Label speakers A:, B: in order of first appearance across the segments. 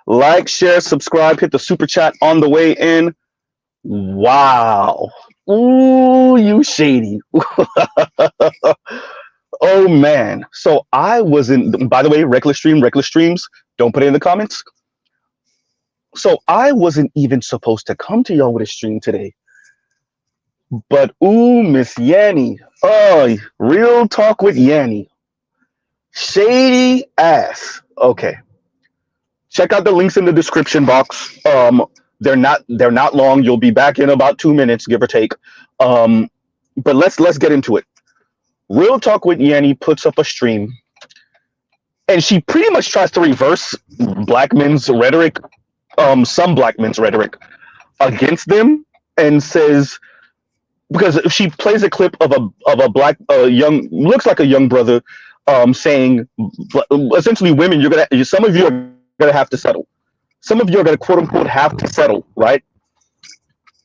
A: Like, share, subscribe, hit the super chat on the way in. Wow. Ooh, you shady. Oh man. So I wasn't, by the way, reckless streams, don't put it in the comments. So I wasn't even supposed to come to y'all with a stream today. But ooh, Miss Yanni. Oh, real talk with Yanni. Shady ass. Okay. Check out the links in the description box. They're not long. You'll be back in about 2 minutes, give or take. But let's get into it. Real talk with Yanni puts up a stream, and she pretty much tries to reverse black men's rhetoric, some black men's rhetoric against them, and says, because she plays a clip of a black young, looks like a young brother, saying essentially, women, some of you are gonna have to settle. Some of you are gonna quote unquote have to settle, right?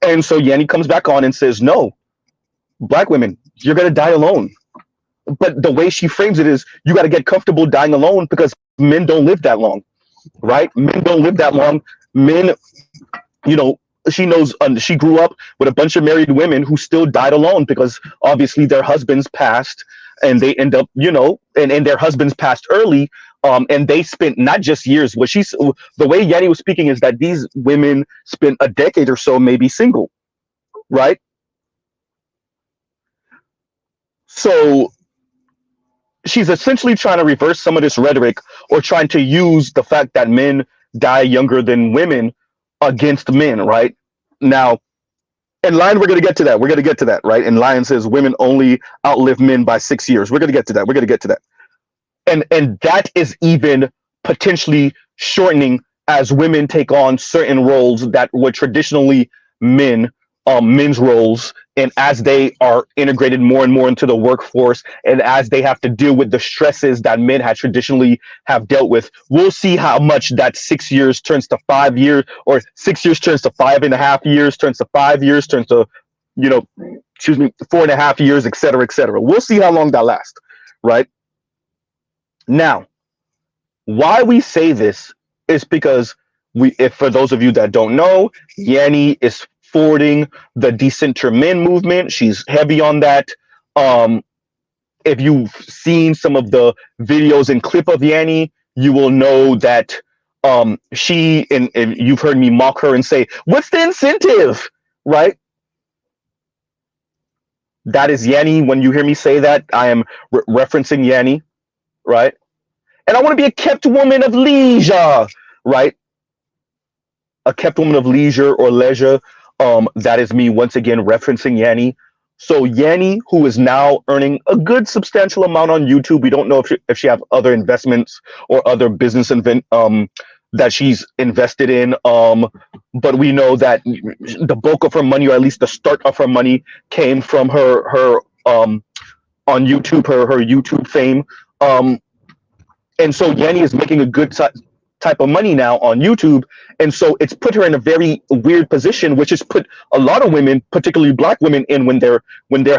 A: And so Yanni comes back on and says, no, black women, you're gonna die alone. But the way she frames it is, you got to get comfortable dying alone because men don't live that long, right? Men don't live that long. Men, she knows, she grew up with a bunch of married women who still died alone because obviously their husbands passed, and they end up, and their husbands passed early. And they spent not just years. The way Yanni was speaking is that these women spent a decade or so maybe single, right? So she's essentially trying to reverse some of this rhetoric, or trying to use the fact that men die younger than women against men, right? Now, in line, we're going to get to that. We're going to get to that, right? And Lion says women only outlive men by 6 years. We're going to get to that. We're going to get to that. And that is even potentially shortening as women take on certain roles that were traditionally men's roles, and as they are integrated more and more into the workforce, and as they have to deal with the stresses that men had traditionally have dealt with, we'll see how much that 6 years turns to 5 years, or 6 years turns to 5.5 years, turns to 5 years, turns to 4.5 years, etc., etc. We'll see how long that lasts, right? Now, why we say this is because if for those of you that don't know, Yanni is forwarding the decenter men movement. She's heavy on that. If you've seen some of the videos and clip of Yanni, you will know that she, and you've heard me mock her and say, "What's the incentive?" Right? That is Yanni. When you hear me say that, I am referencing Yanni, right? And I want to be a kept woman of leisure, right? A kept woman of leisure or leisure. That is me once again referencing Yanni. So Yanni, who is now earning a good substantial amount on YouTube. We don't know if she have other investments or other business that she's invested in. But we know that the bulk of her money, or at least the start of her money, came from her on YouTube, her YouTube fame. And so Yanni is making a good type of money now on YouTube. And so it's put her in a very weird position, which has put a lot of women, particularly black women, in when they're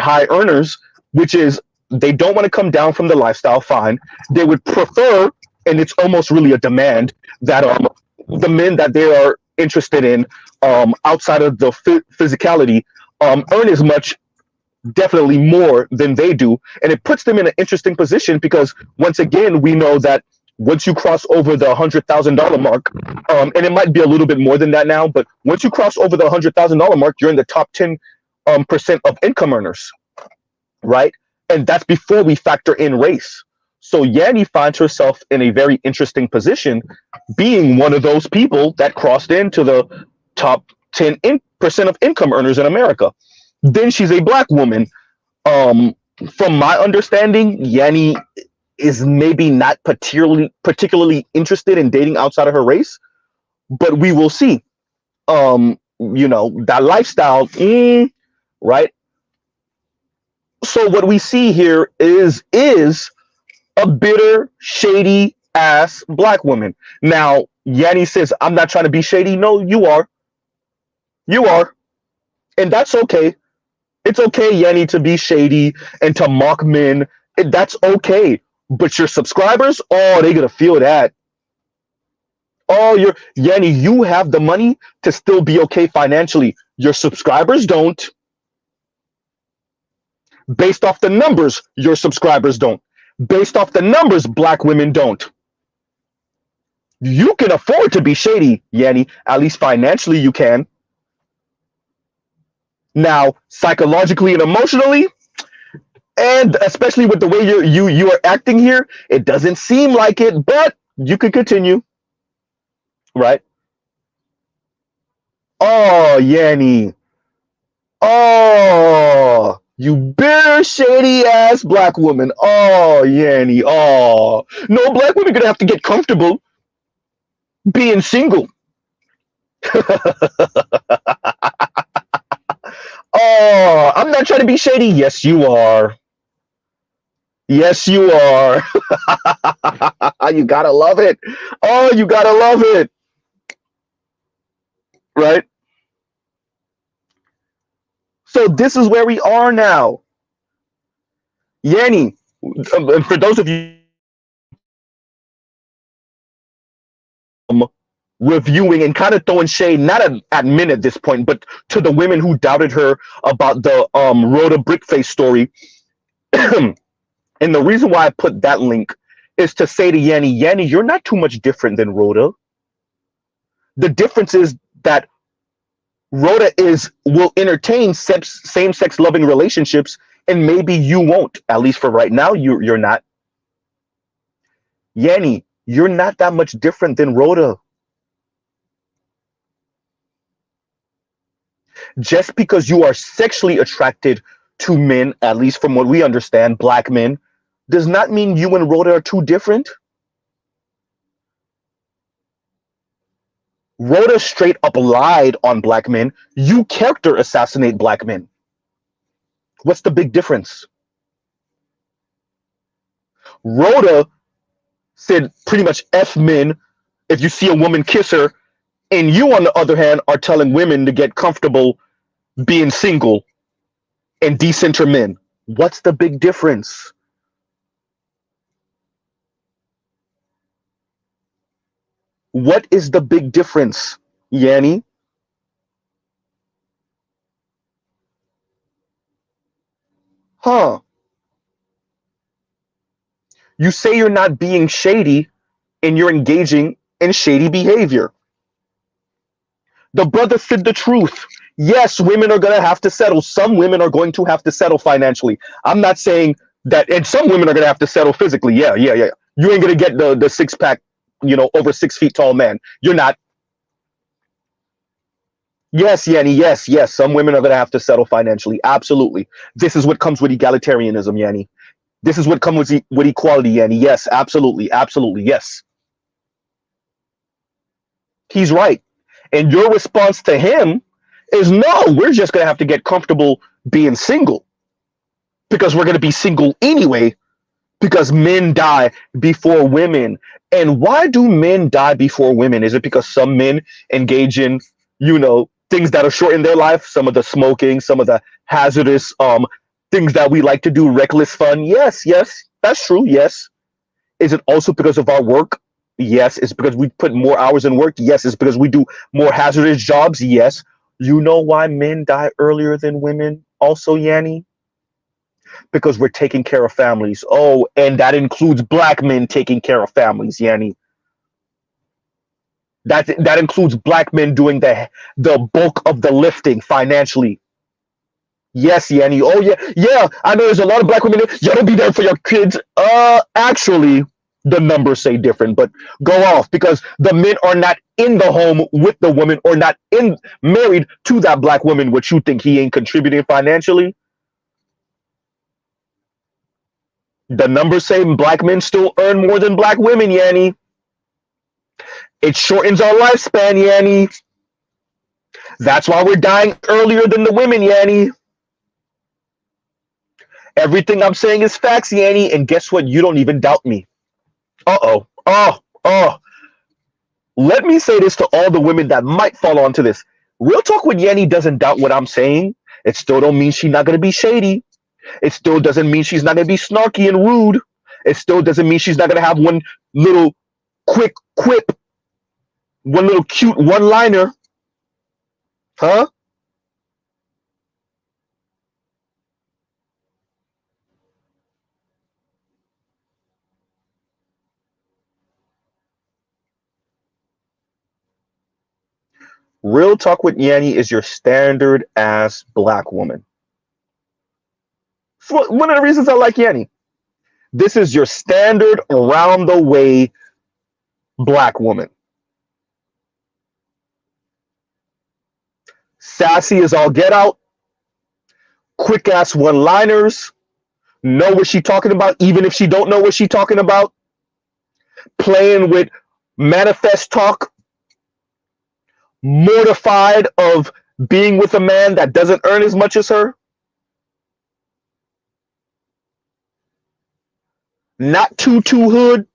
A: high earners, which is they don't want to come down from the lifestyle. Fine. They would prefer, and it's almost really a demand, that the men that they are interested in outside of the physicality earn as much, definitely more than they do. And it puts them in an interesting position because once again, we know that once you cross over the $100,000 mark, and it might be a little bit more than that now, but once you cross over the $100,000 mark, you're in the top 10% of income earners, right? And that's before we factor in race. So Yanni finds herself in a very interesting position, being one of those people that crossed into the top 10% of income earners in America. Then she's a black woman. From my understanding, Yanni is maybe not particularly interested in dating outside of her race, but we will see. That lifestyle, right? So what we see here is a bitter, shady ass black woman. Now, Yanni says, "I'm not trying to be shady." No, you are. You are. And that's okay. It's okay, Yanni, to be shady and to mock men. That's okay. But your subscribers, oh, they're going to feel that. Oh, you're Yanni, you have the money to still be okay financially. Your subscribers don't. Based off the numbers, your subscribers don't. Based off the numbers, black women don't. You can afford to be shady, Yanni. At least financially, you can. Now, psychologically and emotionally, and especially with the way you are acting here, it doesn't seem like it. But you could continue, right? Oh, Yanni. Oh, you bitter, shady ass black woman. Oh, Yanni. Oh, no, black women gonna have to get comfortable being single. Oh, I'm not trying to be shady. Yes, you are. Yes, you are. You gotta love it. Oh, you gotta love it. Right? So this is where we are now. Yanni, for those of you reviewing and kind of throwing shade, not at Min at this point, but to the women who doubted her about the Rhoda Brickface story. And the reason why I put that link is to say to Yanni, Yanni, you're not too much different than Rhoda. The difference is that Rhoda will entertain same-sex loving relationships, and maybe you won't. At least for right now, you're not. Yanni, you're not that much different than Rhoda. Just because you are sexually attracted to men, at least from what we understand, black men, does not mean you and Rhoda are too different. Rhoda straight up lied on black men. You character assassinate black men. What's the big difference? Rhoda said pretty much F men if you see a woman kiss her, and you, on the other hand, are telling women to get comfortable being single and decenter men. What's the big difference? What is the big difference, Yanni? Huh. You say you're not being shady and you're engaging in shady behavior. The brother said the truth. Yes, women are going to have to settle. Some women are going to have to settle financially. I'm not saying that, and some women are going to have to settle physically. Yeah. You ain't going to get the six pack, over 6 feet tall man. You're not. Yes, Yanni, yes. Some women are going to have to settle financially. Absolutely. This is what comes with egalitarianism, Yanni. This is what comes with equality, Yanni. Yes, absolutely. Yes. He's right. And your response to him is no, we're just going to have to get comfortable being single because we're going to be single anyway because men die before women. And why do men die before women? Is it because some men engage in, things that are short in their life, some of the smoking, some of the hazardous things that we like to do, reckless fun? Yes, that's true. Yes. Is it also because of our work? Yes. It's because we put more hours in work? Yes. It's because we do more hazardous jobs? Yes. You know why men die earlier than women also, Yanni? Because we're taking care of families. Oh, and that includes black men taking care of families, Yanni. That includes black men doing the bulk of the lifting financially. Yes, Yanni. Oh, yeah. I know there's a lot of black women. You don't be there for your kids. Actually, the numbers say different, but go off because the men are not in the home with the woman or not married to that black woman. What you think he ain't contributing financially? The numbers say black men still earn more than black women, Yanni. It shortens our lifespan, Yanni. That's why we're dying earlier than the women, Yanni. Everything I'm saying is facts, Yanni, and guess what? You don't even doubt me. Uh-oh. Oh. Let me say this to all the women that might fall onto this. Real talk with Yanni doesn't doubt what I'm saying. It still don't mean she's not going to be shady. It still doesn't mean she's not going to be snarky and rude. It still doesn't mean she's not going to have one little quick quip One little cute one-liner, huh? Real talk with Yanni is your standard ass black woman. It's one of the reasons I like Yanni. This is your standard around the way black woman. Sassy as all get out, quick ass one liners, know what she talking about, even if she don't know what she talking about, playing with manifest talk, mortified of being with a man that doesn't earn as much as her, not too hood,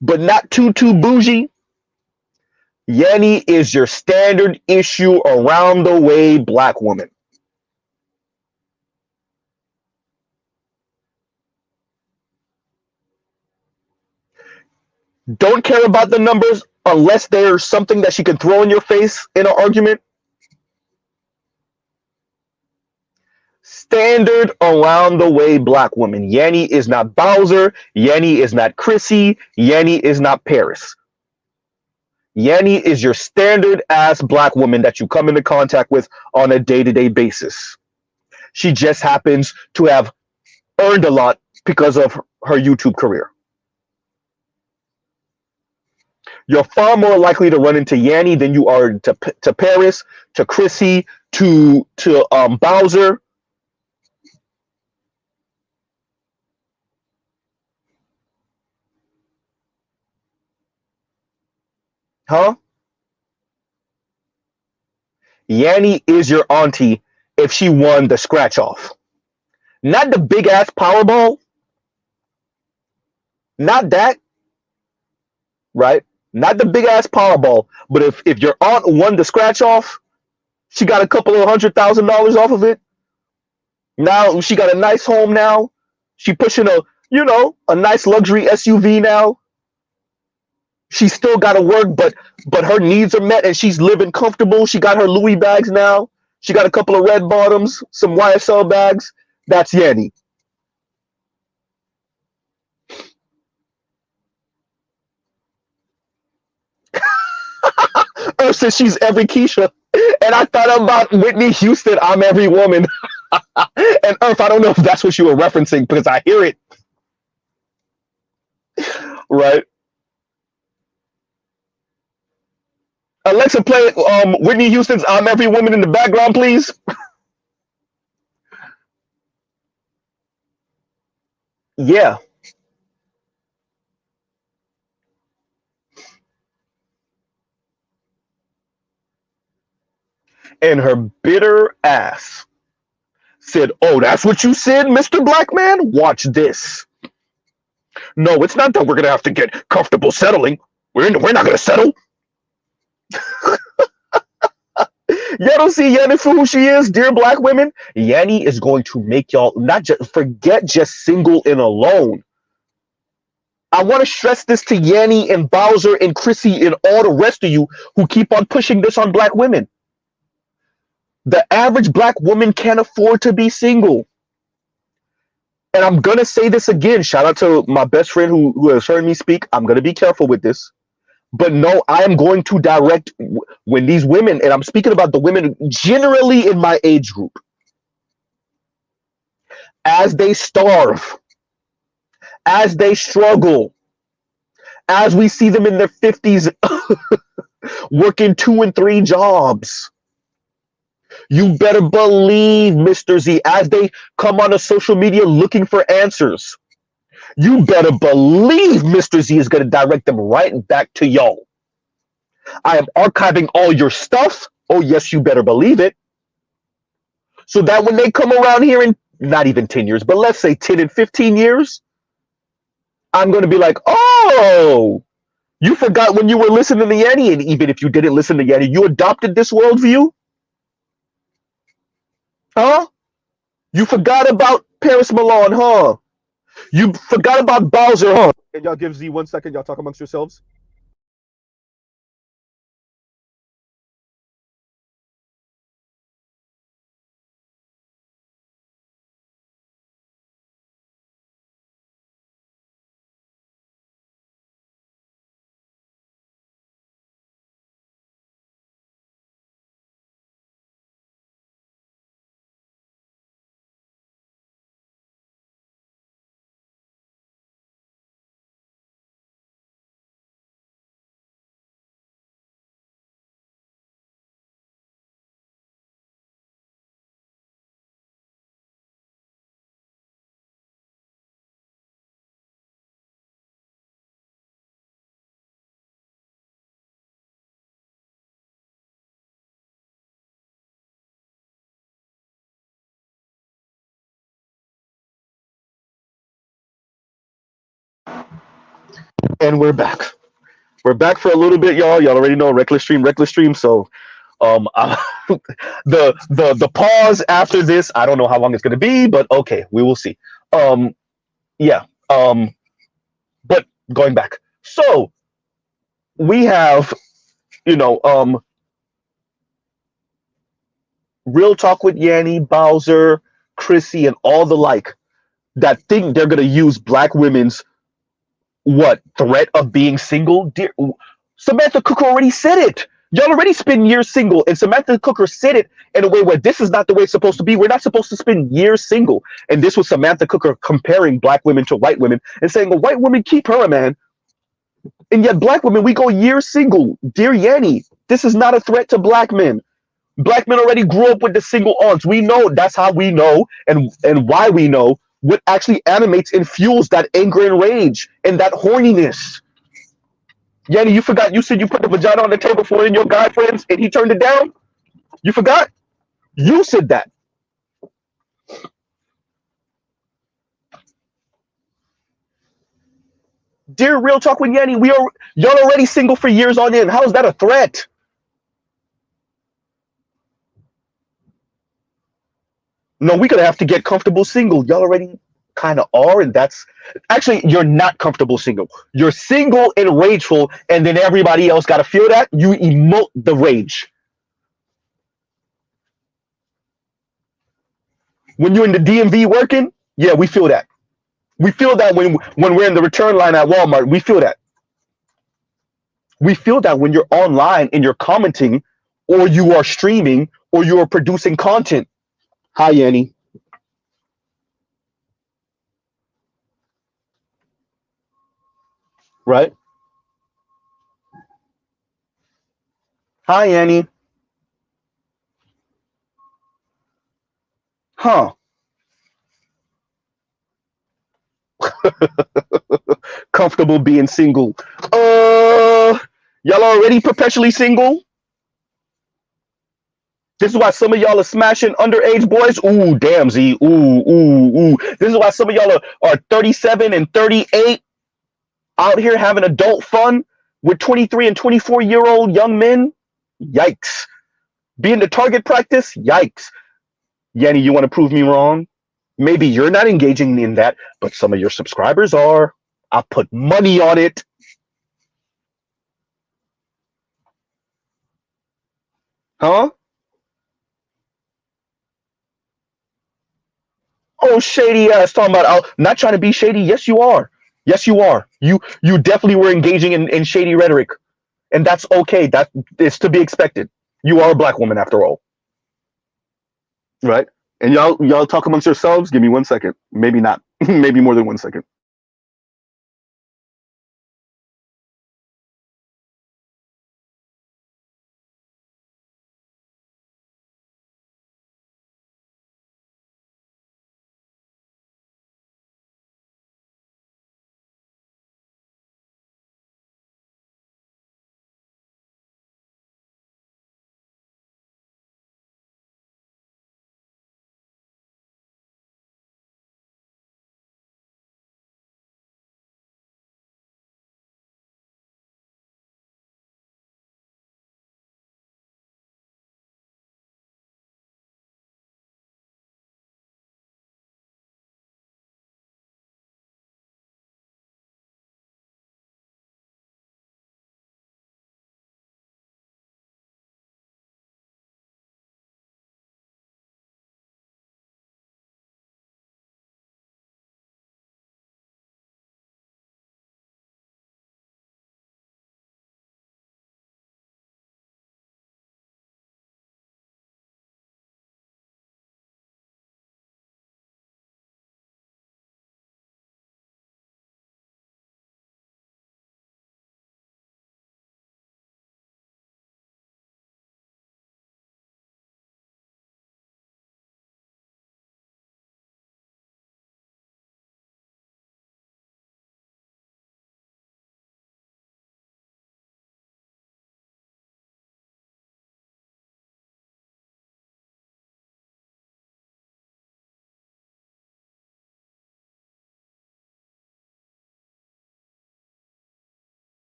A: but not too bougie. Yanni is your standard issue around the way black woman. Don't care about the numbers unless there's something that she can throw in your face in an argument. Standard around the way black woman. Yanni is not Bowser. Yanni is not Chrissy. Yanni is not Paris. Yanni is your standard ass black woman that you come into contact with on a day-to-day basis. She just happens to have earned a lot because of her YouTube career. You're far more likely to run into Yanni than you are to Paris, to Chrissy, to Bowser. Huh? Yanni is your auntie if she won the scratch off. Not the big ass Powerball. Not that. Right? Not the big ass Powerball. But if your aunt won the scratch off, she got a couple of $100,000 off of it. Now she got a nice home now. She pushing a nice luxury SUV now. She still got to work, but her needs are met and she's living comfortable. She got her Louis bags now. She got a couple of red bottoms, some YSL bags. That's Yanni. Earth says she's every Keisha. And I thought about Whitney Houston, I'm every woman. And Earth, I don't know if that's what you were referencing because I hear it. Right? Alexa, play Whitney Houston's I'm Every Woman in the background, please. Yeah. And her bitter ass said, "Oh, that's what you said, Mr. Black Man? Watch this. No, it's not that we're going to have to get comfortable settling. We're not going to settle." Y'all don't see Yanni for who she is, dear black women. Yanni is going to make y'all not just forget just single and alone. I want to stress this to Yanni and Bowser and Chrissy and all the rest of you who keep on pushing this on black women. The average black woman can't afford to be single. And I'm going to say this again. Shout out to my best friend who has heard me speak. I'm going to be careful with this. But no, I am going to direct when these women, and I'm speaking about the women generally in my age group, as they starve, as they struggle, as we see them in their 50s working 2 and 3 jobs. You better believe, Mr. Z, as they come on a social media looking for answers, you better believe Mr. Z is going to direct them right back to y'all. I am archiving all your stuff. Oh, yes, you better believe it. So that when they come around here in not even 10 years, but let's say 10 and 15 years, I'm going to be like, oh, you forgot when you were listening to Yanni, and even if you didn't listen to Yanni, you adopted this worldview? Huh? You forgot about Paris Milan, huh? You forgot about Bowser, huh? And y'all give Z 1 second, y'all talk amongst yourselves. And we're back. We're back for a little bit, y'all. Y'all already know reckless stream, reckless stream. So, the pause after this, I don't know how long it's gonna be, but okay, we will see. Um, yeah. But going back, so we have, you know, real talk with Yanni, Bowser, Chrissy, and all the like that think they're gonna use black women's what threat of being single. Dear Samantha Cooker already said it. Y'all already spend years single, and Samantha Cooker said it in a way where this is not the way it's supposed to be. We're not supposed to spend years single. And this was Samantha Cooker comparing black women to white women and saying, a white woman keep her a man. And yet black women, we go years single. Dear Yanni, this is not a threat to black men. Black men already grew up with the single aunts. We know that's how we know and why we know what actually animates and fuels that anger and rage and that horniness. Yanni, you forgot you said you put the vagina on the table for one of your guy friends and he turned it down? You forgot? You said that. Dear Real Talk with Yanni, y'all already single for years on end. How is that a threat? No, we're gonna have to get comfortable single. Y'all already kind of are, and that's actually you're not comfortable single. You're single and rageful, and then everybody else gotta feel that. You emote the rage. When you're in the DMV working, yeah, we feel that. We feel that when we're in the return line at Walmart, we feel that. We feel that when you're online and you're commenting, or you are streaming, or you are producing content. Hi, Yanni. Right? Hi, Yanni. Huh. Comfortable being single. Y'all already perpetually single? This is why some of y'all are smashing underage boys. Ooh, damn, Z. Ooh, ooh, ooh. This is why some of y'all are 37 and 38 out here having adult fun with 23 and 24-year-old young men. Yikes. Being the target practice? Yikes. Yanni, you want to prove me wrong? Maybe you're not engaging in that, but some of your subscribers are. I put money on it. Huh? Oh, shady ass talking about not trying to be shady. Yes, you are. Yes, you are. You definitely were engaging in shady rhetoric, and that's okay. That is to be expected. You are a black woman after all, right? And y'all talk amongst yourselves. Give me 1 second. Maybe not. Maybe more than 1 second.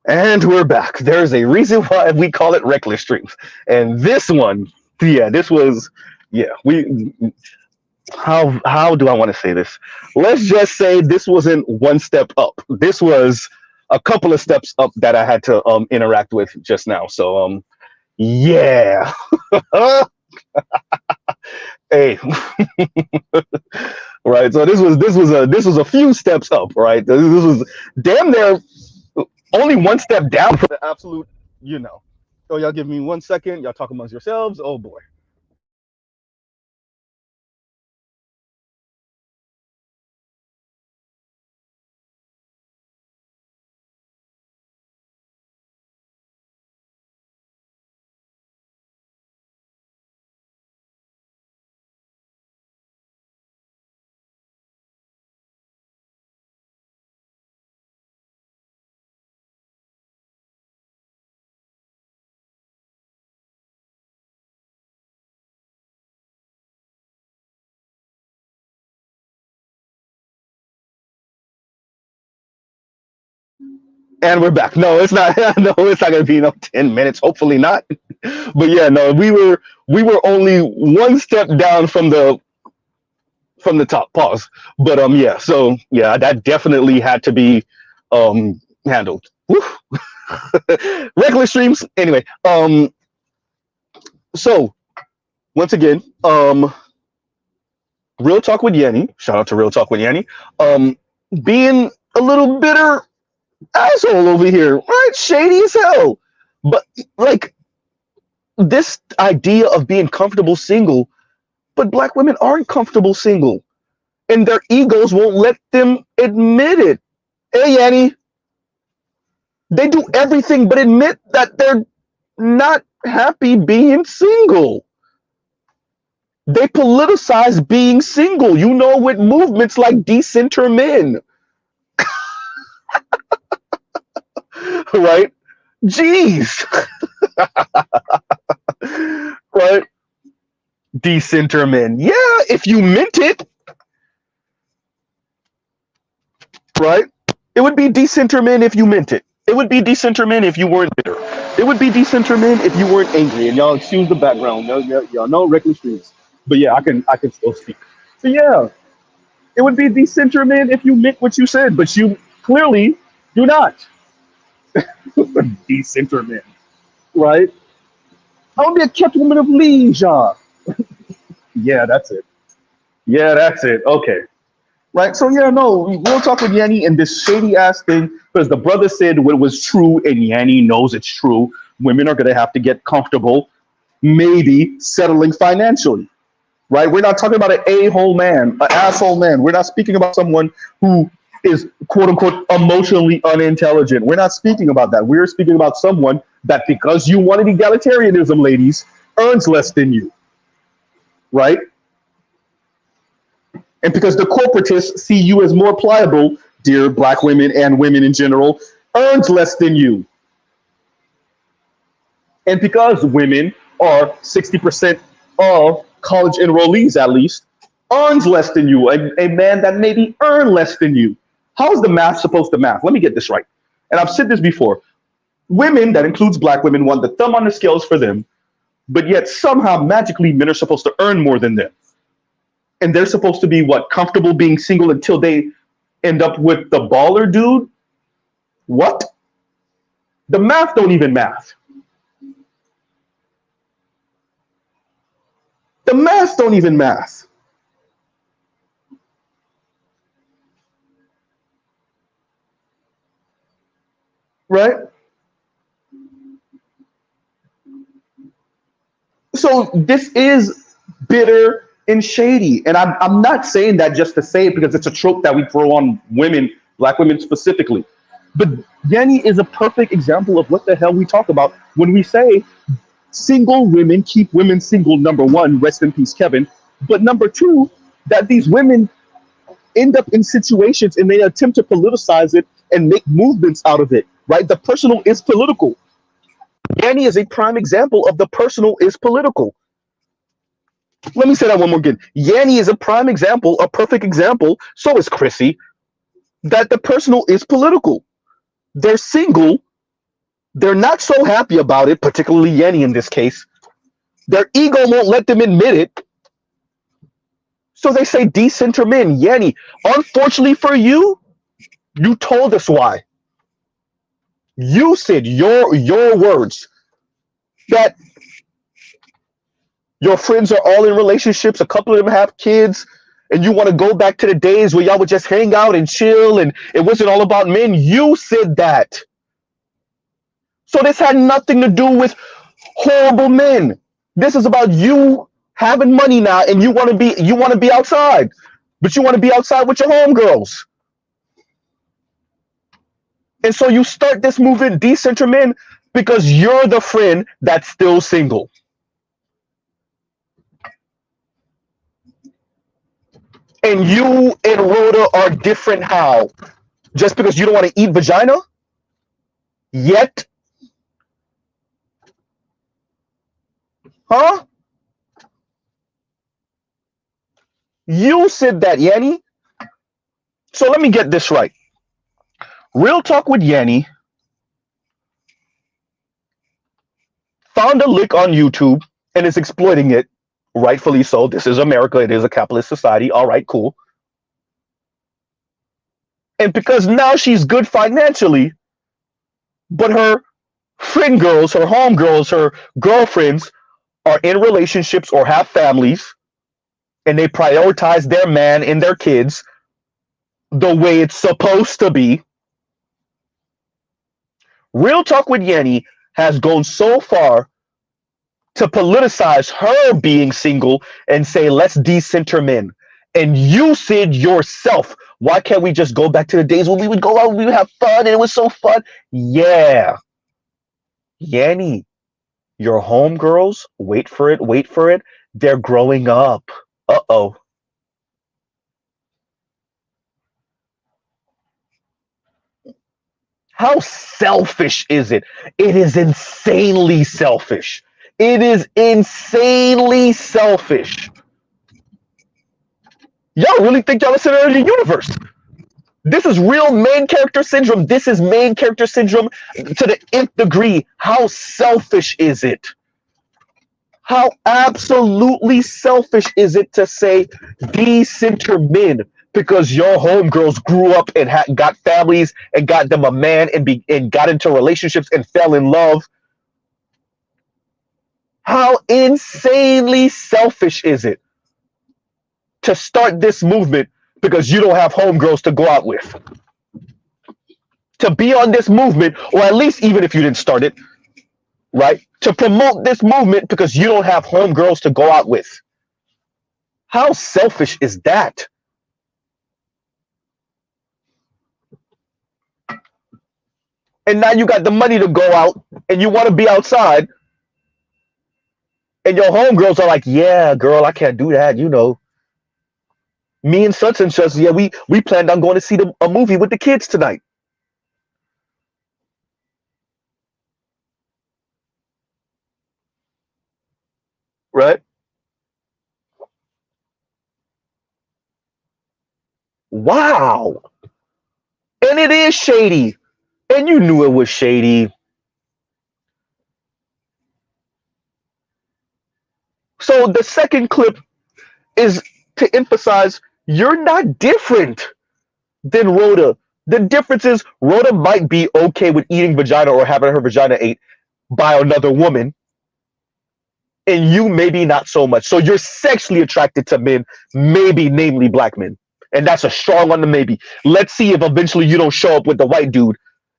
A: And we're back. There's a reason why we call it reckless streams. And this one, yeah, this was, yeah, we, how do I want to say this? Let's just say this wasn't one step up. This was a couple of steps up that I had to interact with just now. So yeah. Hey. Right. So this was a few steps up, right? This was damn near only one step down from the absolute, you know. So y'all give me 1 second. Y'all talk amongst yourselves. Oh boy. And we're back. No, it's not. No, it's not gonna be 10 minutes. Hopefully not. But yeah, no, we were only one step down from the top. Pause. But yeah. So yeah, that definitely had to be handled. Woo. Regular streams. Anyway. So once again, Real Talk with Yanni. Shout out to Real Talk with Yanni. Being a little bitter asshole over here, right? Shady as hell. But like this idea of being comfortable single, but black women aren't comfortable single, and their egos won't let them admit it. Hey, Yanni, they do everything but admit that they're not happy being single. They politicize being single, you know, with movements like decenter men. Right? Jeez. Right? Decenter men. Yeah, if you meant it. Right? It would be decenter men if you meant it. It would be decenter men if you weren't bitter. It would be decenter men if you weren't angry. And y'all excuse the background. Y'all know reckless streams. But yeah, I can still speak. So yeah, it would be decenter men if you meant what you said, but you clearly do not. Decenter men. Right? I want to be a kept woman of leisure. Yeah, that's it. Yeah, that's it. Okay. Right. So yeah, no, we'll talk with Yanni and this shady ass thing because the brother said what was true, and Yanni knows it's true. Women are gonna have to get comfortable, maybe settling financially. Right? We're not talking about an a-hole man, an asshole man. We're not speaking about someone who is quote unquote emotionally unintelligent. We're not speaking about that. We're speaking about someone that, because you wanted egalitarianism, ladies, earns less than you. Right? And because the corporatists see you as more pliable, dear black women and women in general, earns less than you. And because women are 60% of college enrollees, at least, earns less than you, a man that maybe earn less than you. How is the math supposed to math? Let me get this right. And I've said this before. Women, that includes black women, want the thumb on the scales for them, but yet somehow magically men are supposed to earn more than them. And they're supposed to be what? Comfortable being single until they end up with the baller dude? What? The math don't even math. The math don't even math. Right? So this is bitter and shady. And I'm not saying that just to say it because it's a trope that we throw on women, black women specifically. But Yanni is a perfect example of what the hell we talk about when we say single women keep women single, number one, rest in peace, Kevin. But number two, that these women end up in situations and they attempt to politicize it and make movements out of it, right? The personal is political. Yanni is a prime example of the personal is political. Let me say that one more again. Yanni is a prime example, a perfect example, so is Chrissy, that the personal is political. They're single They're not so happy about it, particularly Yanni in this case. Their ego won't let them admit it. So they say decenter men. Yanni, unfortunately for you, you told us why. You said your words that your friends are all in relationships, a couple of them have kids, and you want to go back to the days where y'all would just hang out and chill and it wasn't all about men. You said that. So this had nothing to do with horrible men. This is about you having money now and you want to be outside. But you want to be outside with your homegirls. And so you start this movement, decenter men, because you're the friend that's still single. And you and Rhoda are different how? Just because you don't want to eat vagina? Yet? Huh? You said that, Yanni. So let me get this right. Real Talk with Yanni found a lick on YouTube and is exploiting it, rightfully so. This is America. It is a capitalist society. All right, cool. And because now she's good financially, but her friend girls, her homegirls, her girlfriends are in relationships or have families, and they prioritize their man and their kids the way it's supposed to be. Real Talk with Yanni has gone so far to politicize her being single and say, let's decenter men. And you said yourself, why can't we just go back to the days when we would go out and we would have fun and it was so fun? Yeah. Yanni, your homegirls, wait for it, they're growing up. Uh-oh. How selfish is it? It is insanely selfish. It is insanely selfish. Y'all really think y'all are center of the universe? This is real main character syndrome. This is main character syndrome to the nth degree. How selfish is it? How absolutely selfish is it to say decenter men because your homegirls grew up and got families and got them a man and got into relationships and fell in love? How insanely selfish is it to start this movement because you don't have homegirls to go out with? To be on this movement, or at least even if you didn't start it, right? To promote this movement because you don't have homegirls to go out with. How selfish is that? And now you got the money to go out and you want to be outside. And your homegirls are like, yeah, girl, I can't do that, you know. Me and such, yeah, we planned on going to see a movie with the kids tonight. Right? Wow. And it is shady. And you knew it was shady. So the second clip is to emphasize you're not different than Rhoda. The difference is Rhoda might be okay with eating vagina or having her vagina ate by another woman, and you maybe not so much. So you're sexually attracted to men, maybe namely black men. And that's a strong one to maybe. Let's see if eventually you don't show up with the white dude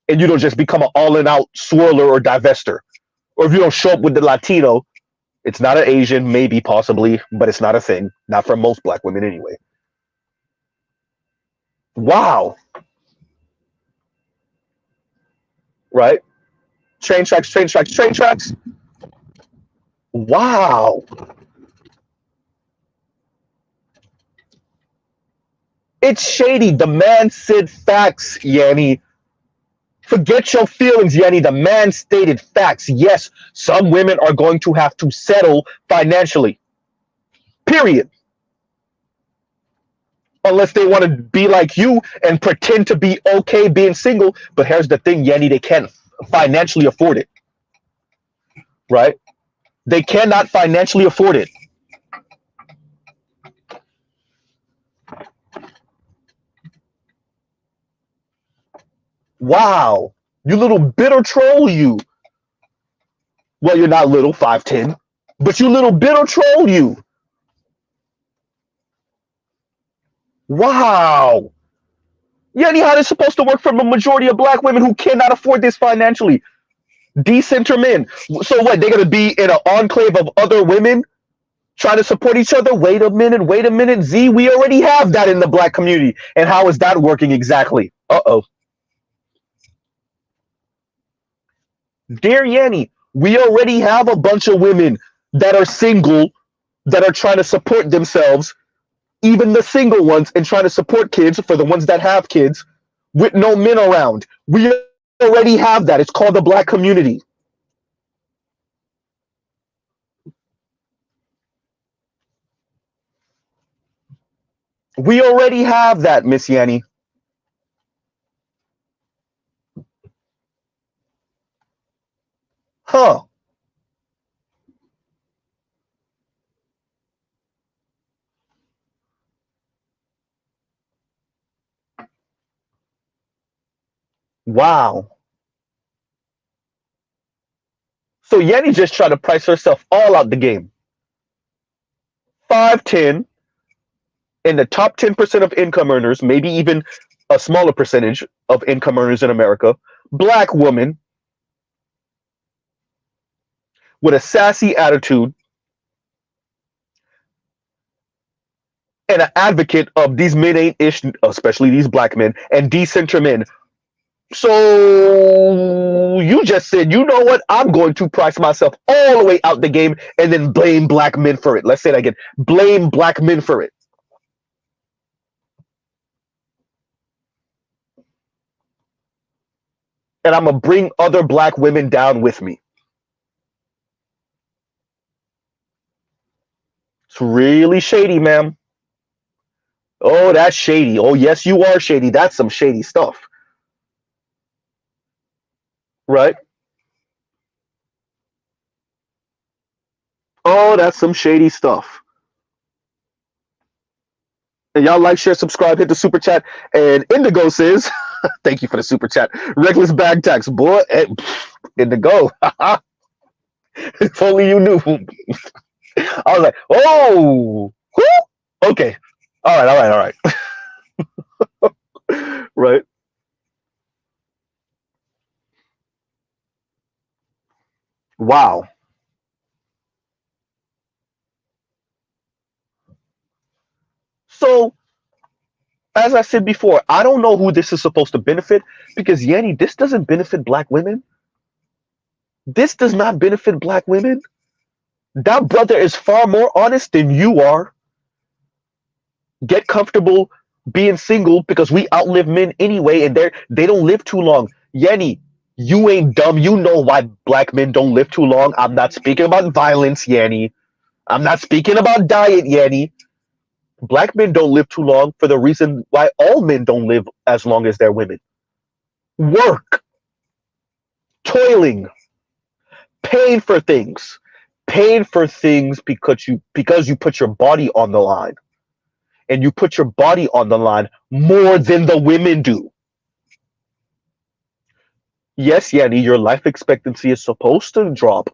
A: and you don't just become an all-in-out swirler or divester. Or if you don't show up with the Latino, it's not an Asian, maybe, possibly, but it's not a thing. Not for most black women anyway. Wow. Right? Train tracks, train tracks, train tracks. Wow. It's shady. The man said facts, Yanni. Forget your feelings, Yanni. The man stated facts. Yes, some women are going to have to settle financially. Period. Unless they want to be like you and pretend to be okay being single. But here's the thing, Yanni, they can't financially afford it, right? They cannot financially afford it. Wow. You little bitter troll, you. Well, you're not little, 5'10", but you little bitter troll, you. Wow. Yanni, how this supposed to work for the majority of black women who cannot afford this financially? Decenter men. So what, they're going to be in an enclave of other women trying to support each other? Wait a minute. Z, we already have that in the black community. And how is that working exactly? Uh-oh. Dear Yanni, we already have a bunch of women that are single that are trying to support themselves, even the single ones, and trying to support kids for the ones that have kids with no men around. We already have that. It's called the black community. We already have that, Miss Yanni. Huh. Wow. So Yanni just tried to price herself all out the game. 5'10", in the top 10% of income earners, maybe even a smaller percentage of income earners in America, black woman with a sassy attitude and an advocate of these men ain't ish, especially these black men and decenter men. So you just said, you know what? I'm going to price myself all the way out the game and then blame black men for it. Let's say that again. Blame black men for it. And I'm going to bring other black women down with me. It's really shady, ma'am. Oh, that's shady. Oh, yes, you are shady. That's some shady stuff. Right? Oh, that's some shady stuff. And y'all like, share, subscribe, hit the super chat. And Indigo says, thank you for the super chat. Reckless bag tax, boy. Indigo. If only you knew. I was like, oh, whoo? Okay. All right. Right. Wow. So, as I said before, I don't know who this is supposed to benefit because, Yanni, this doesn't benefit black women. This does not benefit black women. That brother is far more honest than you are. Get comfortable being single because we outlive men anyway, and they don't live too long. Yanni, you ain't dumb. You know why black men don't live too long. I'm not speaking about violence, Yanni. I'm not speaking about diet, Yanni. Black men don't live too long for the reason why all men don't live as long as their women. Work, toiling, paying for things. Paying for things because you put your body on the line. And you put your body on the line more than the women do. Yes, Yanni, your life expectancy is supposed to drop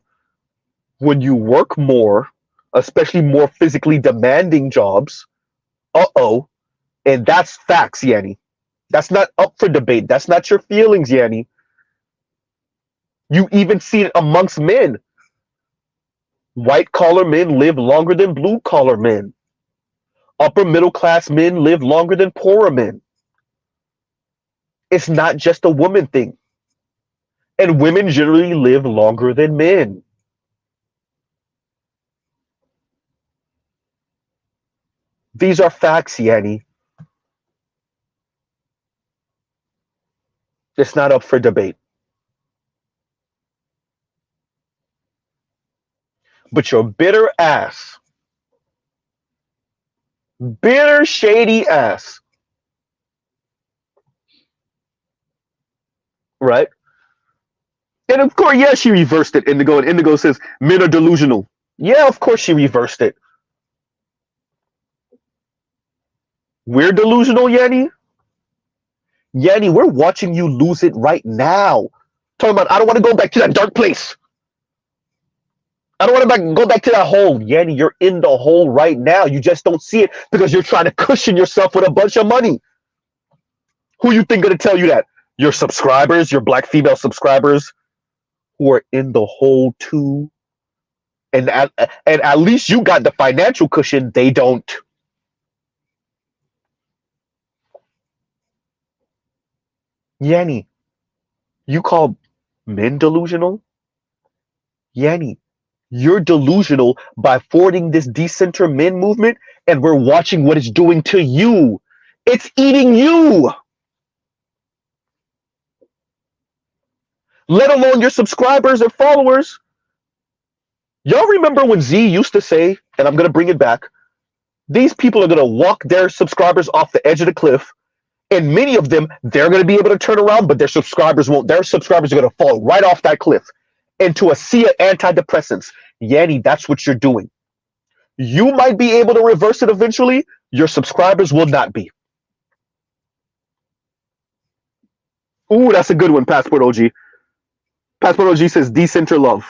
A: when you work more, especially more physically demanding jobs. Uh-oh. And that's facts, Yanni. That's not up for debate. That's not your feelings, Yanni. You even see it amongst men. White collar men live longer than blue collar men. Upper middle class men live longer than poorer men. It's not just a woman thing. And women generally live longer than men. These are facts, Yanni. It's not up for debate. But your bitter, shady ass, right? And of course, yeah, she reversed it, Indigo. And Indigo says men are delusional. Yeah, of course she reversed it. We're delusional, Yanni. Yanni, we're watching you lose it right now. Talking about, I don't want to go back to that dark place. I don't want to go back to that hole. Yanni, you're in the hole right now. You just don't see it because you're trying to cushion yourself with a bunch of money. Who you think going to tell you that? Your subscribers, your black female subscribers who are in the hole too. And at least you got the financial cushion. They don't. Yanni, you call men delusional? Yanni, you're delusional by forwarding this decenter men movement, and we're watching what it's doing to you. It's eating you. Let alone your subscribers or followers. Y'all remember when Z used to say, and I'm going to bring it back, these people are going to walk their subscribers off the edge of the cliff, and many of them, they're going to be able to turn around, but their subscribers won't. Their subscribers are going to fall right off that cliff into a sea of antidepressants. Yanni, that's what you're doing. You might be able to reverse it eventually. Your subscribers will not be. Ooh, that's a good one, Passport OG. Passport OG says decenter love.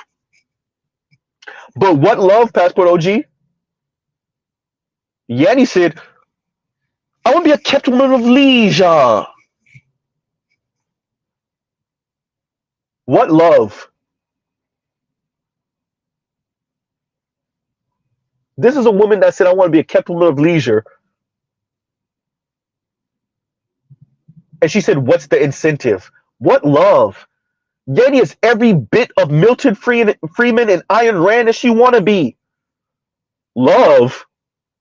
A: But what love, Passport OG? Yanni said, I want to be a kept woman of leisure. What love? This is a woman that said, I want to be a kept woman of leisure. And she said, what's the incentive? What love? Yanni is every bit of Milton Freeman and Ayn Rand as she want to be. Love?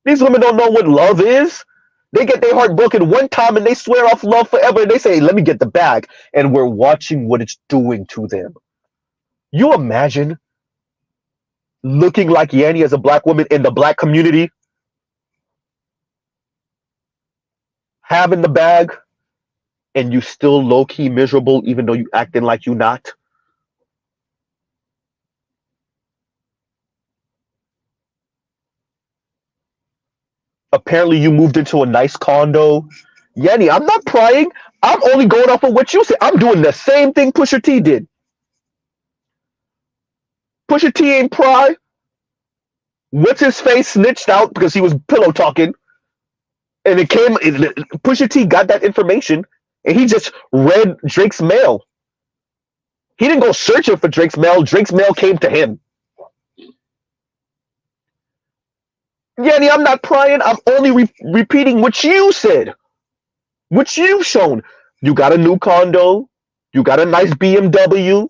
A: These women don't know what love is. They get their heart broken one time and they swear off love forever. And they say, let me get the bag. And we're watching what it's doing to them. You imagine looking like Yanni as a black woman in the black community, having the bag, and you still low-key miserable even though you acting like you not? Apparently you moved into a nice condo. Yanni, I'm not prying. I'm only going off of what you said. I'm doing the same thing Pusha T did. Pusha T ain't pry. What's his face snitched out because he was pillow talking. And Pusha T got that information and he just read Drake's mail. He didn't go searching for Drake's mail. Drake's mail came to him. Yanni, I'm not prying. I'm only repeating what you said. What you've shown. You got a new condo. You got a nice BMW.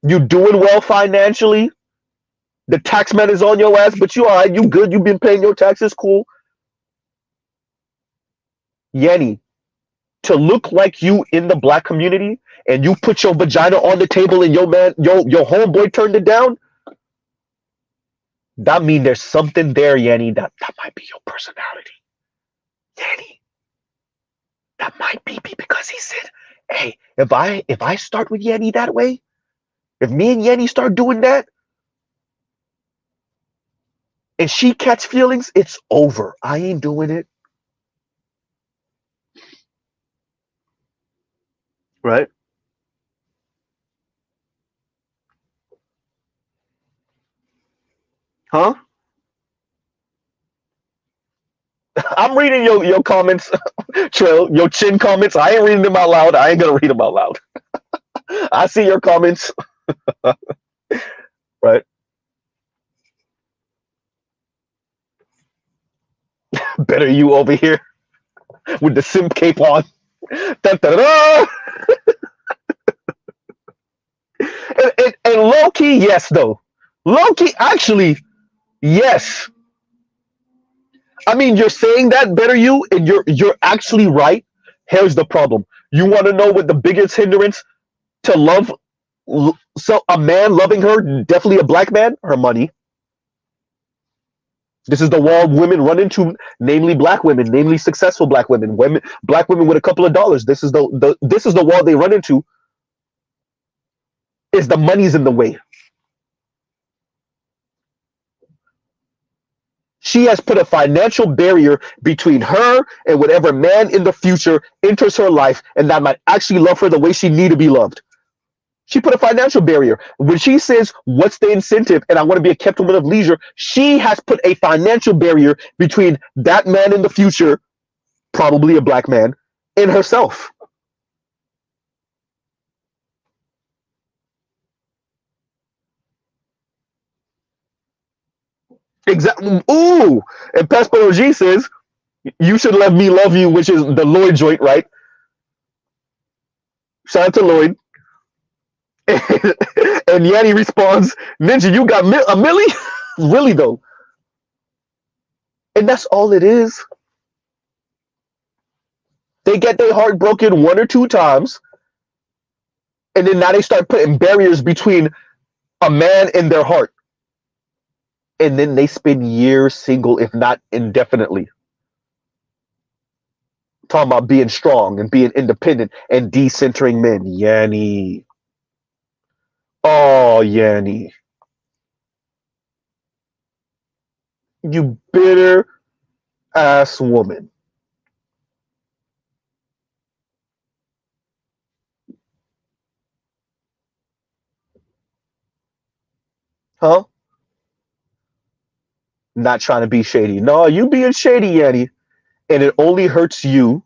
A: You doing well financially. The tax man is on your ass, but you all right. You good. You've been paying your taxes. Cool. Yanni, to look like you in the black community and you put your vagina on the table and your homeboy turned it down, that means there's something there, Yanni, that might be your personality. Yanni, that might be because he said, hey, if I start with Yanni that way, if me and Yanni start doing that, and she catch feelings, it's over. I ain't doing it. Right? Huh? I'm reading your comments, Trill, your chin comments. I ain't reading them out loud. I ain't gonna read them out loud. I see your comments. Right? Better you over here with the simp cape on. Da, da, da. And low key, yes, though. Low key, actually, yes. I mean, you're saying that, better you, and you're actually right. Here's the problem. You want to know what the biggest hindrance to love, so a man loving her, definitely a black man, her money. This is the wall women run into, namely black women, namely successful black women, black women with a couple of dollars. This is the wall they run into. is the money's in the way. She has put a financial barrier between her and whatever man in the future enters her life and that might actually love her the way she need to be loved. She put a financial barrier. When she says, what's the incentive? And I want to be a kept woman of leisure. She has put a financial barrier between that man in the future, probably a black man, and herself. Exactly. Ooh. And Pastor OG says, you should let me love you, which is the Lloyd joint, right? Shout out to Lloyd. And Yanni responds, Ninja, you got a milli? Really, though. And that's all it is. They get their heart broken one or two times, and then now they start putting barriers between a man and their heart. And then they spend years single, if not indefinitely. Talking about being strong and being independent and decentering men. Yanni. Oh, Yanni. You bitter ass woman. Huh? Not trying to be shady. No, you being shady, Yanni. And it only hurts you,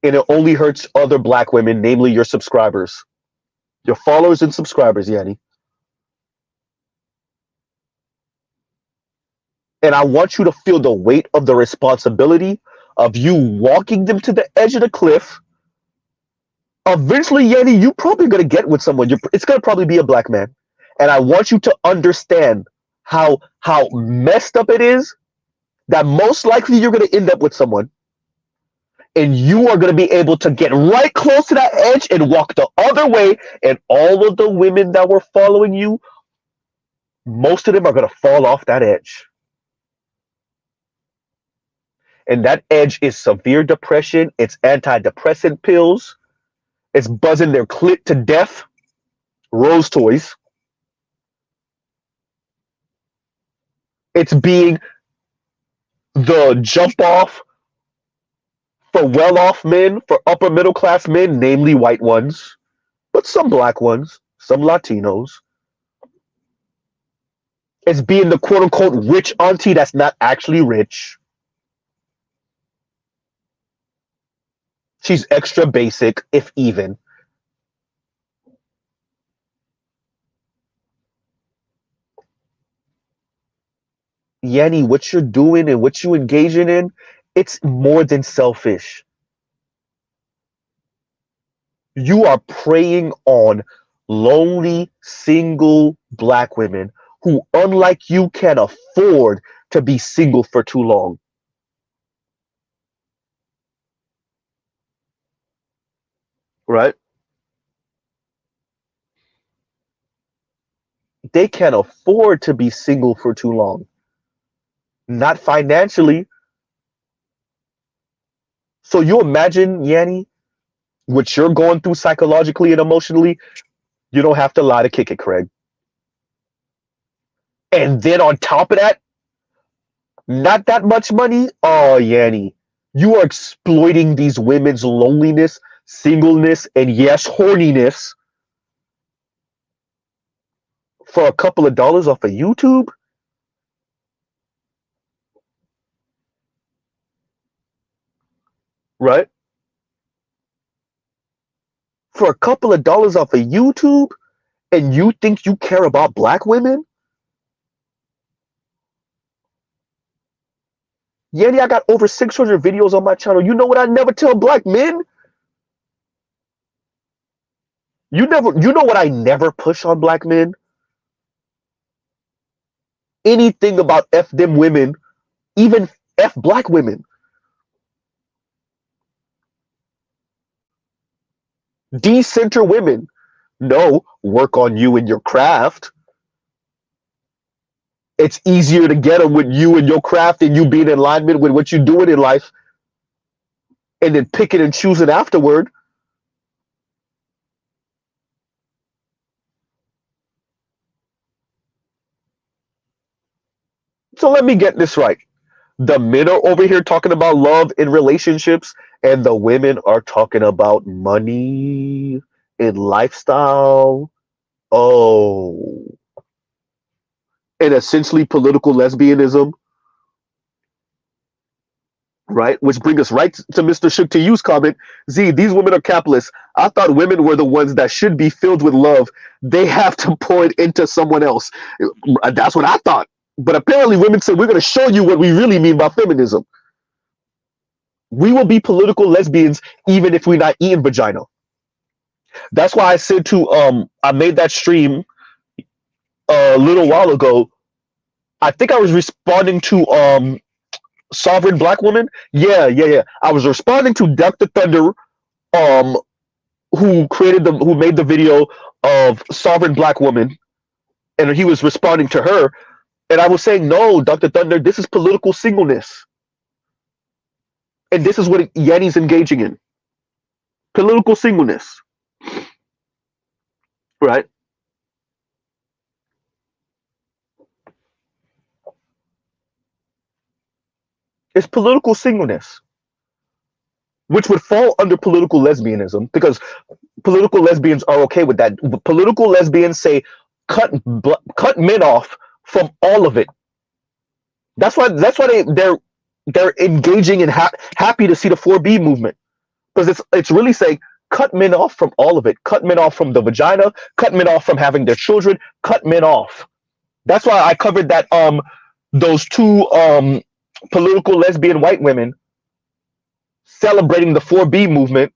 A: and it only hurts other black women, namely your subscribers. Your followers and subscribers, Yanni. And I want you to feel the weight of the responsibility of you walking them to the edge of the cliff. Eventually, Yanni, you're probably going to get with someone. It's going to probably be a black man. And I want you to understand how messed up it is that most likely you're going to end up with someone. And you are going to be able to get right close to that edge and walk the other way. And all of the women that were following you, most of them are going to fall off that edge. And that edge is severe depression. It's antidepressant pills. It's buzzing their clit to death. Rose toys. It's being the jump off for well-off men, for upper middle class men, namely white ones, but some black ones, some Latinos. It's being the quote-unquote rich auntie that's not actually rich. She's extra basic, if even. Yanni, what you're doing and what you're engaging in, it's more than selfish. You are preying on lonely, single black women who, unlike you, can afford to be single for too long. Right? They can afford to be single for too long. Not financially. So you imagine, Yanni, what you're going through psychologically and emotionally, you don't have to lie to kick it, Craig. And then on top of that, not that much money? Oh, Yanni, you are exploiting these women's loneliness, singleness, and yes, horniness for a couple of dollars off of YouTube? Right? For a couple of dollars off of YouTube? And you think you care about black women? Yanni, I got over 600 videos on my channel. You know what I never tell black men? You know what I never push on black men? Anything about F them women, even F black women. Decenter women. No, work on you and your craft. It's easier to get them with you and your craft and you being in alignment with what you're doing in life and then picking and choosing afterward. So let me get this right. The men are over here talking about love in relationships, and the women are talking about money and lifestyle. Oh, and essentially political lesbianism, right? Which brings us right to Mr. Shook to You's comment. Z, these women are capitalists. I thought women were the ones that should be filled with love. They have to pour it into someone else. That's what I thought. But apparently women said, we're going to show you what we really mean by feminism. We will be political lesbians even if we're not eating vagina. That's why I said I made that stream a little while ago. I think I was responding to Sovereign Black Woman. Yeah. I was responding to Dr. Thunder, who made the video of Sovereign Black Woman, and he was responding to her, and I was saying, no, Dr. Thunder, this is political singleness. And this is what Yanni's engaging in. Political singleness. Right? It's political singleness, which would fall under political lesbianism, because political lesbians are okay with that. Political lesbians say cut men off from all of it. That's why they're engaging and happy to see the 4B movement, because it's really saying cut men off from all of it. Cut men off from the vagina. Cut men off from having their children. Cut men off. That's why I covered that those two political lesbian white women celebrating the 4B movement.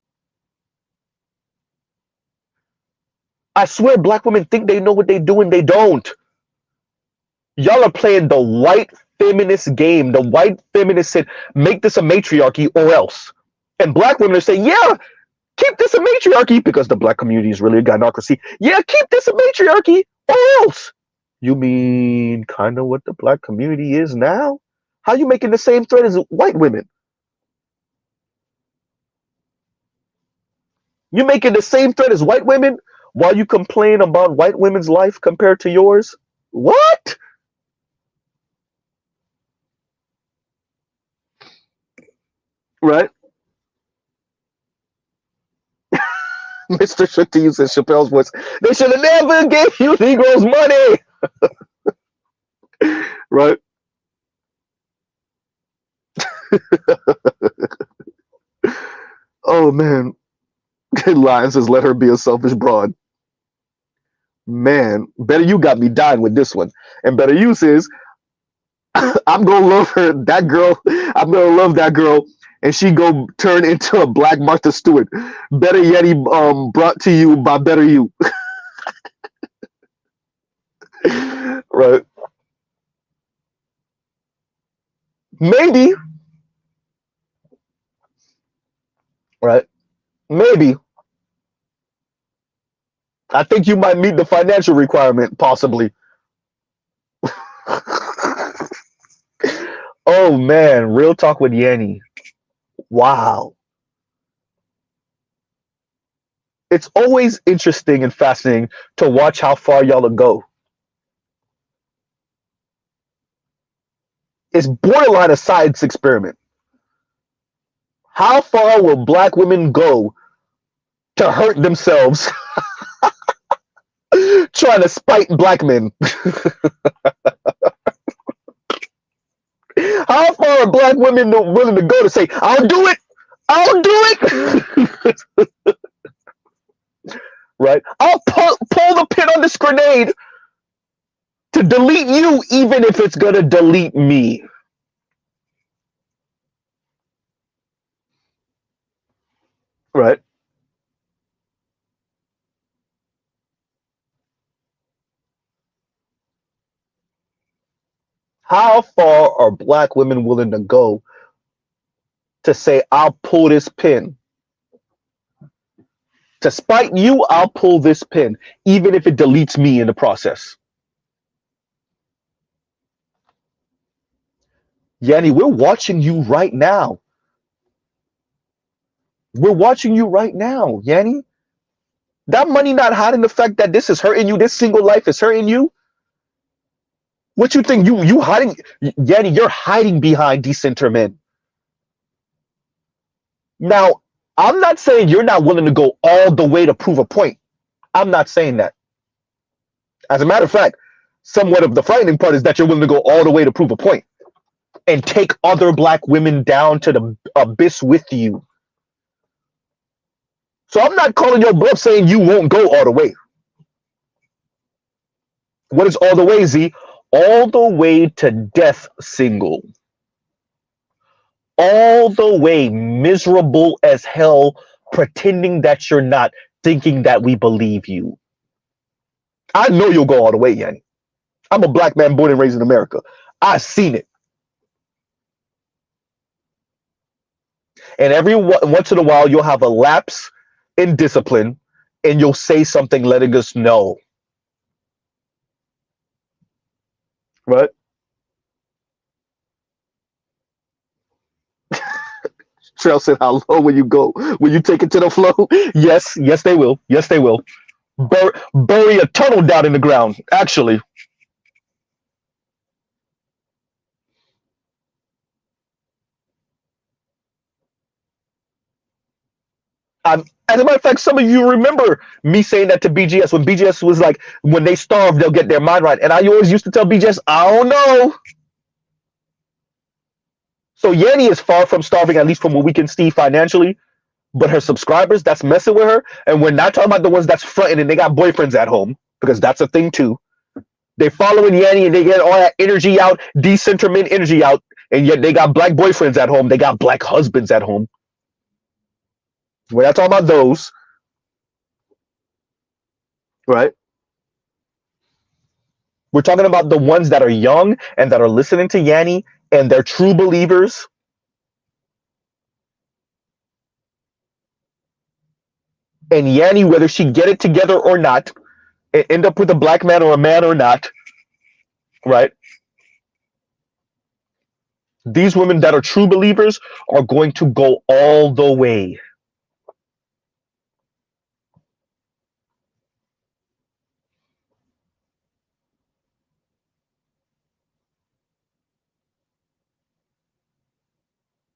A: I swear black women think they know what they do and they don't. Y'all are playing the white feminist game. The white feminists said, make this a matriarchy or else. And black women are saying, yeah, keep this a matriarchy, because the black community is really a gynocracy. Yeah, keep this a matriarchy or else. You mean kind of what the black community is now? How you making the same threat as white women? You making the same threat as white women while you complain about white women's life compared to yours? What? Right? Mr. Shook to use Chappelle's voice. They should have never gave you Negroes money. Right? Oh man. Lion says, let her be a selfish broad. Man, Better You got me dying with this one. And Better You says, I'm gonna love her, that girl. I'm gonna love that girl, and she go turn into a black Martha Stewart. Better Yeti, brought to you by Better You. Right? Maybe. Right? Maybe. I think you might meet the financial requirement, possibly. Oh man, real talk with Yanni. Wow. It's always interesting and fascinating to watch how far y'all will go. It's borderline a science experiment. How far will black women go to hurt themselves trying to spite black men? How far are black women willing to go to say, I'll do it, I'll do it? Right? I'll pull the pin on this grenade to delete you, even if it's gonna delete me. Right? How far are black women willing to go to say, I'll pull this pin? To spite you, I'll pull this pin, even if it deletes me in the process. Yanni, we're watching you right now. We're watching you right now, Yanni. That money not hiding the fact that this is hurting you, this single life is hurting you. What you think? You hiding, Yanni? You're hiding behind decenter men. Now, I'm not saying you're not willing to go all the way to prove a point. I'm not saying that. As a matter of fact, somewhat of the frightening part is that you're willing to go all the way to prove a point and take other black women down to the abyss with you. So I'm not calling your bluff saying you won't go all the way. What is all the way, Z? All the way to death single. All the way miserable as hell, pretending that you're not, thinking that we believe you. I know you'll go all the way, Yanni. I'm a black man born and raised in America. I've seen it. And every once in a while, you'll have a lapse in discipline and you'll say something letting us know. Right? Trail said, how low will you go? Will you take it to the flow? Yes, yes, they will. Yes, they will. Bury a tunnel down in the ground, actually. As a matter of fact, some of you remember me saying that to BGS when BGS was like, when they starve, they'll get their mind right. And I always used to tell BGS, I don't know. So Yanni is far from starving, at least from what we can see financially. But her subscribers, that's messing with her. And we're not talking about the ones that's fronting and they got boyfriends at home, because that's a thing too. They're following Yanni and they get all that energy out, decentrament energy out, and yet they got black boyfriends at home. They got black husbands at home. We're not talking about those. Right? We're talking about the ones that are young and that are listening to Yanni and they're true believers. And Yanni, whether she get it together or not, end up with a black man or a man or not, right? These women that are true believers are going to go all the way.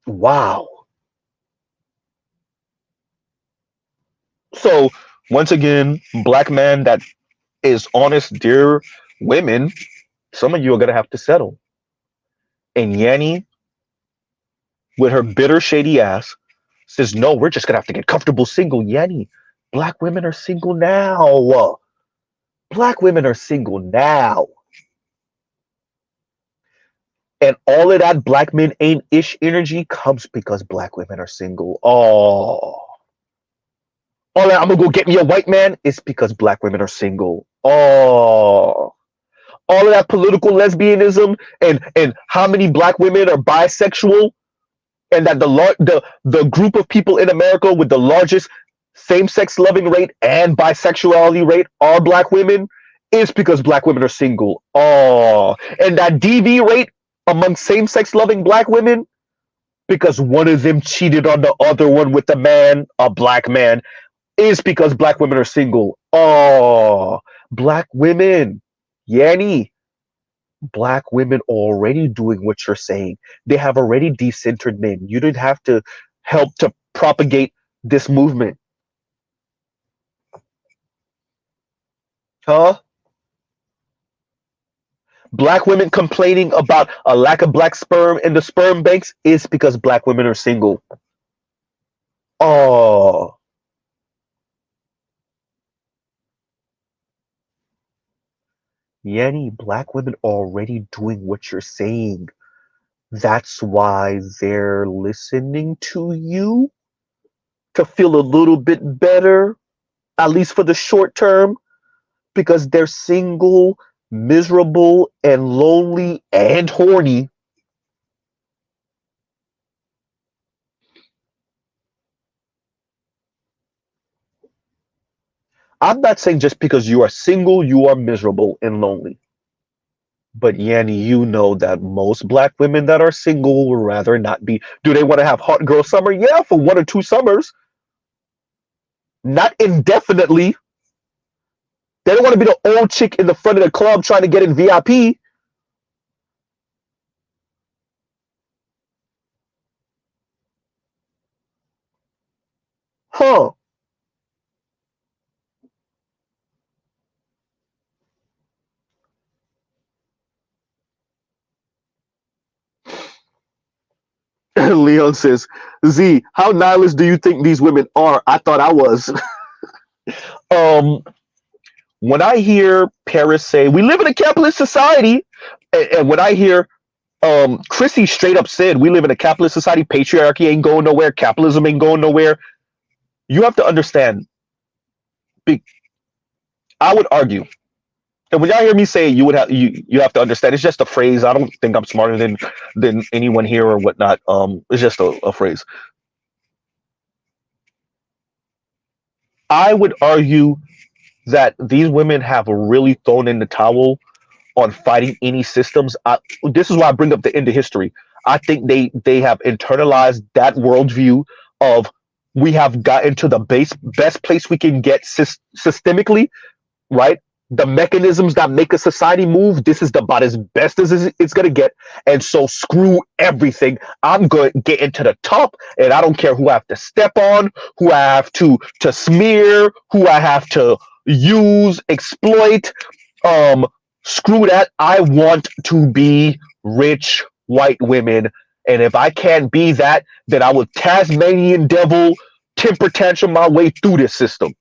A: Wow. So once again, black man that is honest, dear women, some of you are gonna have to settle. And Yanni, with her bitter, shady ass, says, no, we're just gonna have to get comfortable single. Yanni, black women are single now. Black women are single now. And all of that black men ain't ish energy comes because black women are single. Oh. All that I'm gonna go get me a white man is because black women are single. Oh. All of that political lesbianism and how many black women are bisexual, and that the group of people in America with the largest same-sex loving rate and bisexuality rate are black women is because black women are single. Oh, and that DV rate among same-sex loving black women because one of them cheated on the other one with a black man, is because black women are single. Oh, black women, Yanni, black women already doing what you're saying. They have already decentered men. You didn't have to help to propagate this movement. Huh? Black women complaining about a lack of black sperm in the sperm banks is because black women are single. Oh. Yanni, black women already doing what you're saying. That's why they're listening to you to feel a little bit better, at least for the short term, because they're single, miserable, and lonely and horny. I'm not saying just because you are single, you are miserable and lonely. But Yanni, you know that most black women that are single would rather not be. Do they want to have hot girl summer? Yeah, for 1 or 2 summers. Not indefinitely. They don't want to be the old chick in the front of the club trying to get in VIP. huh. Leon says, Z, how nihilist do you think these women are? I thought I was. um, when I hear Paris say, we live in a capitalist society, and when I hear Chrissy straight up said, we live in a capitalist society, patriarchy ain't going nowhere, capitalism ain't going nowhere, you have to understand, I would argue, and when y'all hear me say you would have you have to understand, it's just a phrase. I don't think I'm smarter than anyone here or whatnot. It's just a phrase. I would argue that these women have really thrown in the towel on fighting any systems. This is why I bring up the end of history. I think they have internalized that worldview of we have gotten to the best place we can get systemically, right? The mechanisms that make a society move, this is about as best as it's going to get. And so screw everything. I'm going to get into the top, and I don't care who I have to step on, who I have to smear, who I have to use, exploit. Screw that. I want to be rich white women. And if I can't be that, then I will Tasmanian devil temper tantrum my way through this system,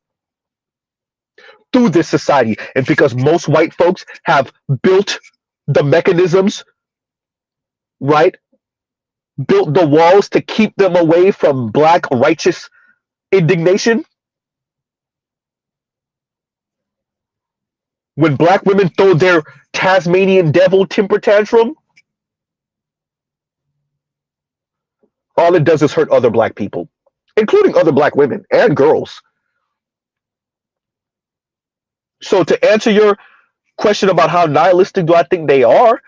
A: through this society. And because most white folks have built the mechanisms, right? Built the walls to keep them away from black righteous indignation. When black women throw their Tasmanian devil temper tantrum, all it does is hurt other black people, including other black women and girls. So to answer your question about how nihilistic do I think they are,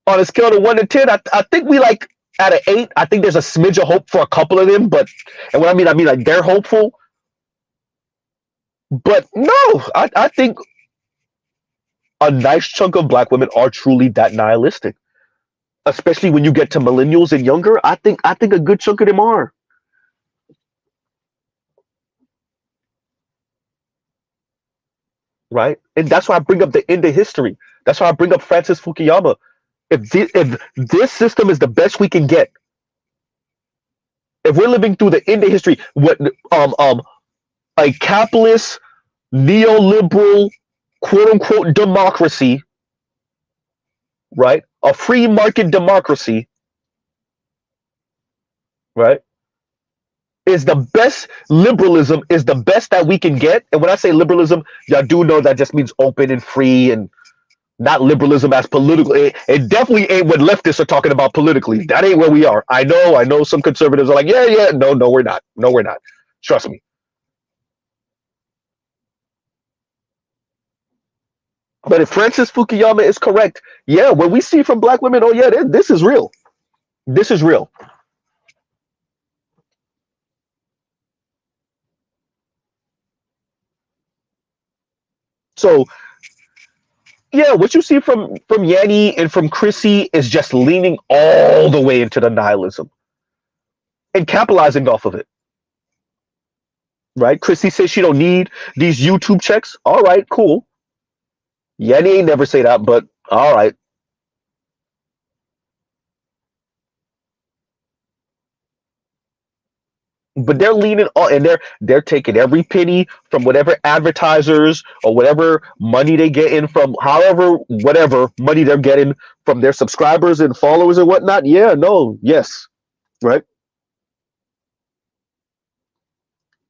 A: on a scale of 1 to 10, I think we like at an 8. I think there's a smidge of hope for a couple of them, and what I mean like they're hopeful. But no, I think a nice chunk of black women are truly that nihilistic, especially when you get to millennials and younger. I think a good chunk of them are. Right? And that's why I bring up the end of history. That's why I bring up Francis Fukuyama. If this system is the best we can get, if we're living through the end of history, what a capitalist, neoliberal, quote unquote democracy, right? A free market democracy, right? Is the best. Liberalism is the best that we can get. And when I say liberalism, y'all do know that just means open and free, and not liberalism as political. It definitely ain't what leftists are talking about politically. That ain't where we are. I know some conservatives are like, yeah, no, we're not. No, we're not. Trust me. But if Francis Fukuyama is correct, yeah, what we see from black women, oh yeah, this is real. This is real. So yeah, what you see from Yanni and from Chrissy is just leaning all the way into the nihilism and capitalizing off of it. Right? Chrissy says she don't need these YouTube checks. All right, cool. Yanni ain't never say that, but all right. But they're leaning on, and they're taking every penny from whatever advertisers or whatever money they get in from, however, whatever money they're getting from their subscribers and followers and whatnot. Yeah, no, yes, right,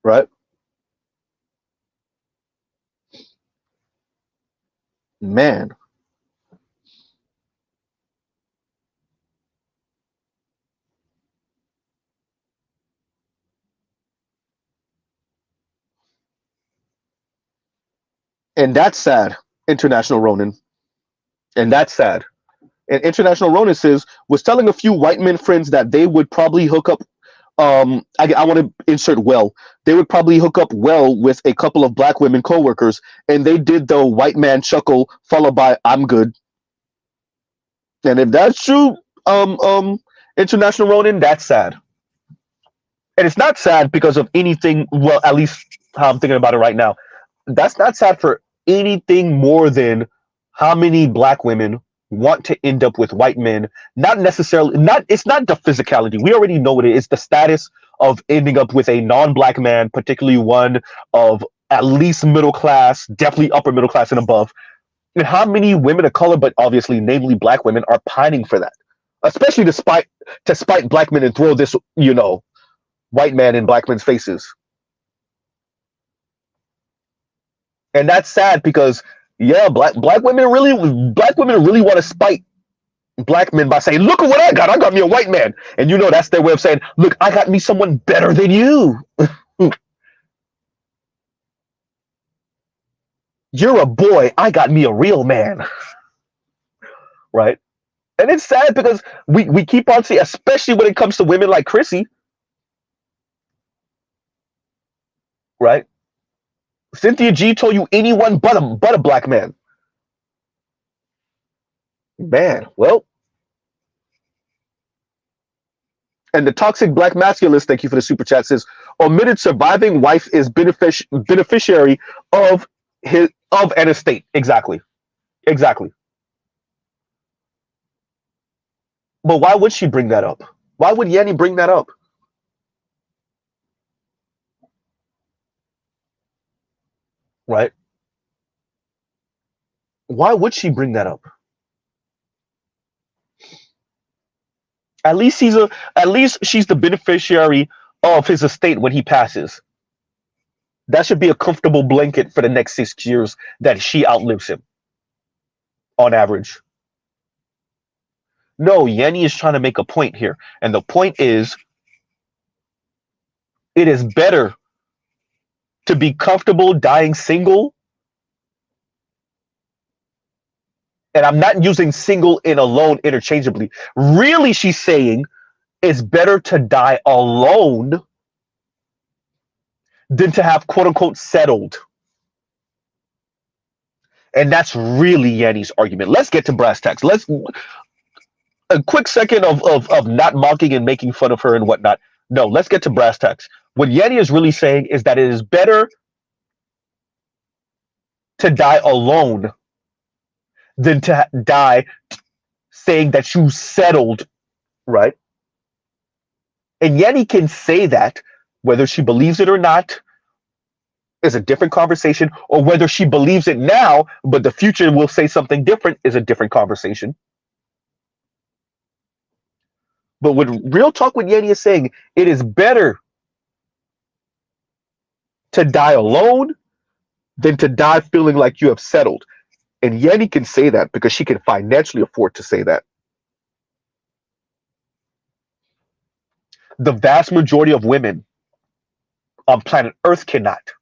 A: right, man. And that's sad, International Ronin. And that's sad. And International Ronin says, was telling a few white men friends that they would probably hook up. I want to insert well. They would probably hook up well with a couple of black women coworkers, and they did the white man chuckle followed by "I'm good." And if that's true, International Ronin, that's sad. And it's not sad because of anything, well, at least how I'm thinking about it right now. That's not sad for anything more than how many black women want to end up with white men. Not necessarily, not, it's not the physicality. We already know what it is. The status of ending up with a non-black man, particularly one of at least middle class, definitely upper middle class and above. And how many women of color, but obviously namely black women, are pining for that, especially to spite black men and throw this, white man in black men's faces. And that's sad because, yeah, black women really want to spite black men by saying, look at what I got me a white man. And that's their way of saying, look, I got me someone better than you. You're a boy, I got me a real man. Right? And it's sad because we keep on seeing, especially when it comes to women like Chrissy, right? Cynthia G told you anyone but a black man. Man, well, and the toxic black masculinist, thank you for the super chat, says omitted surviving wife is beneficiary of an estate. Exactly. Exactly. But why would she bring that up? Why would Yanni bring that up? Right? Why would she bring that up? At least she's the beneficiary of his estate when he passes. That should be a comfortable blanket for the next 6 years that she outlives him, on average. No, Yanni is trying to make a point here. And the point is, it is better to be comfortable dying single. And I'm not using single and alone interchangeably. Really, she's saying it's better to die alone than to have quote unquote settled. And that's really Yanni's argument. Let's get to brass tacks. Let's a quick second of not mocking and making fun of her and whatnot. No, let's get to brass tacks. What Yanni is really saying is that it is better to die alone than to die saying that you settled, right? And Yanni can say that, whether she believes it or not is a different conversation, or whether she believes it now, but the future will say something different is a different conversation. But with real talk, what Yanni is saying, it is better to die alone than to die feeling like you have settled. And Yanni can say that because she can financially afford to say that. The vast majority of women on planet Earth cannot.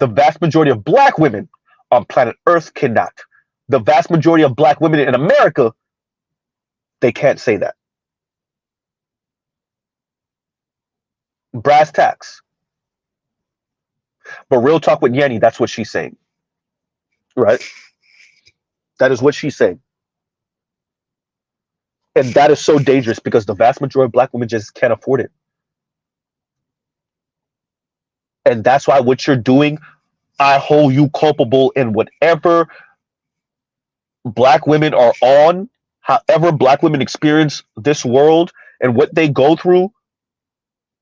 A: The vast majority of black women on planet Earth cannot. The vast majority of black women in America, they can't say that. Brass tacks. But real talk with Yanni, that's what she's saying. Right? That is what she's saying. And that is so dangerous because the vast majority of black women just can't afford it. And that's why what you're doing, I hold you culpable in whatever black women are on, however black women experience this world and what they go through.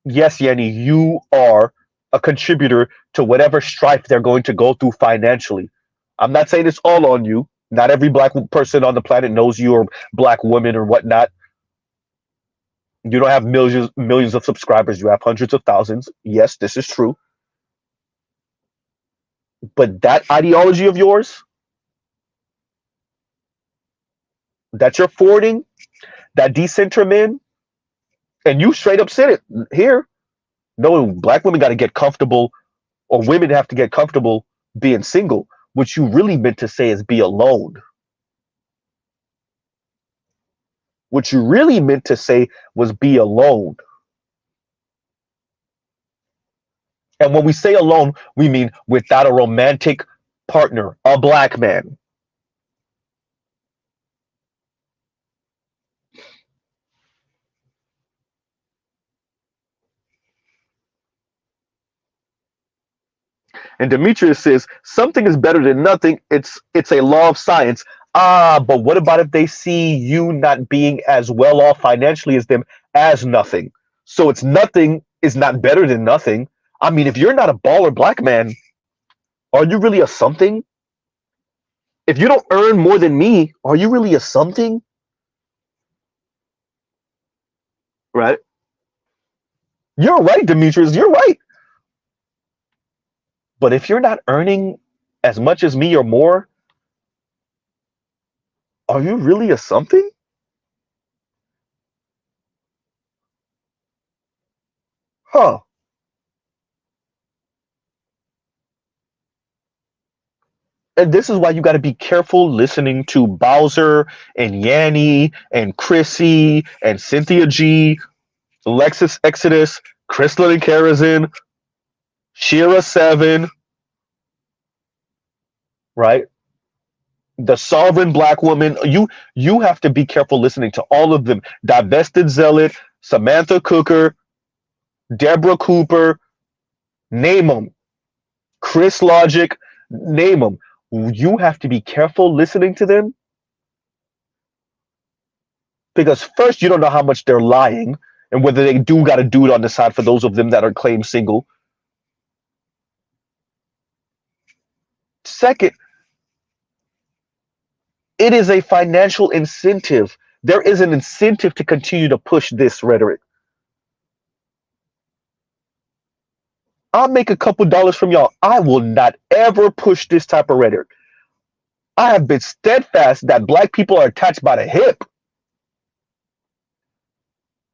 A: Yes, Yanni, you are a contributor to whatever strife they're going to go through financially. I'm not saying it's all on you. Not every black person on the planet knows you or black woman or whatnot. You don't have millions of subscribers. You have hundreds of thousands. Yes, this is true. But that ideology of yours that you're forwarding, that decentrum, and you straight up said it here. No, black women got to get comfortable, or women have to get comfortable being single. What you really meant to say is be alone. What you really meant to say was be alone. And when we say alone, we mean without a romantic partner, a black man. And Demetrius says something is better than nothing. It's a law of science. Ah, but what about if they see you not being as well off financially as them as nothing? So it's nothing is not better than nothing. I mean, if you're not a baller black man, are you really a something? If you don't earn more than me, are you really a something? Right? You're right, Demetrius. You're right. But if you're not earning as much as me or more, are you really a something? Huh. And this is why you got to be careful listening to Bowser and Yanni and Chrissy and Cynthia G, Lexus Exodus, Crystal and Karazin, Shira 7, right? The sovereign black woman. You have to be careful listening to all of them. Divested Zealot, Samantha Cooker, Deborah Cooper, name them. Chris Logic, name them. You have to be careful listening to them because first, you don't know how much they're lying and whether they do got a dude on the side for those of them that are claimed single. Second, it is a financial incentive. There is an incentive to continue to push this rhetoric. I'll make a couple dollars from y'all. I will not ever push this type of rhetoric. I have been steadfast that black people are attached by the hip.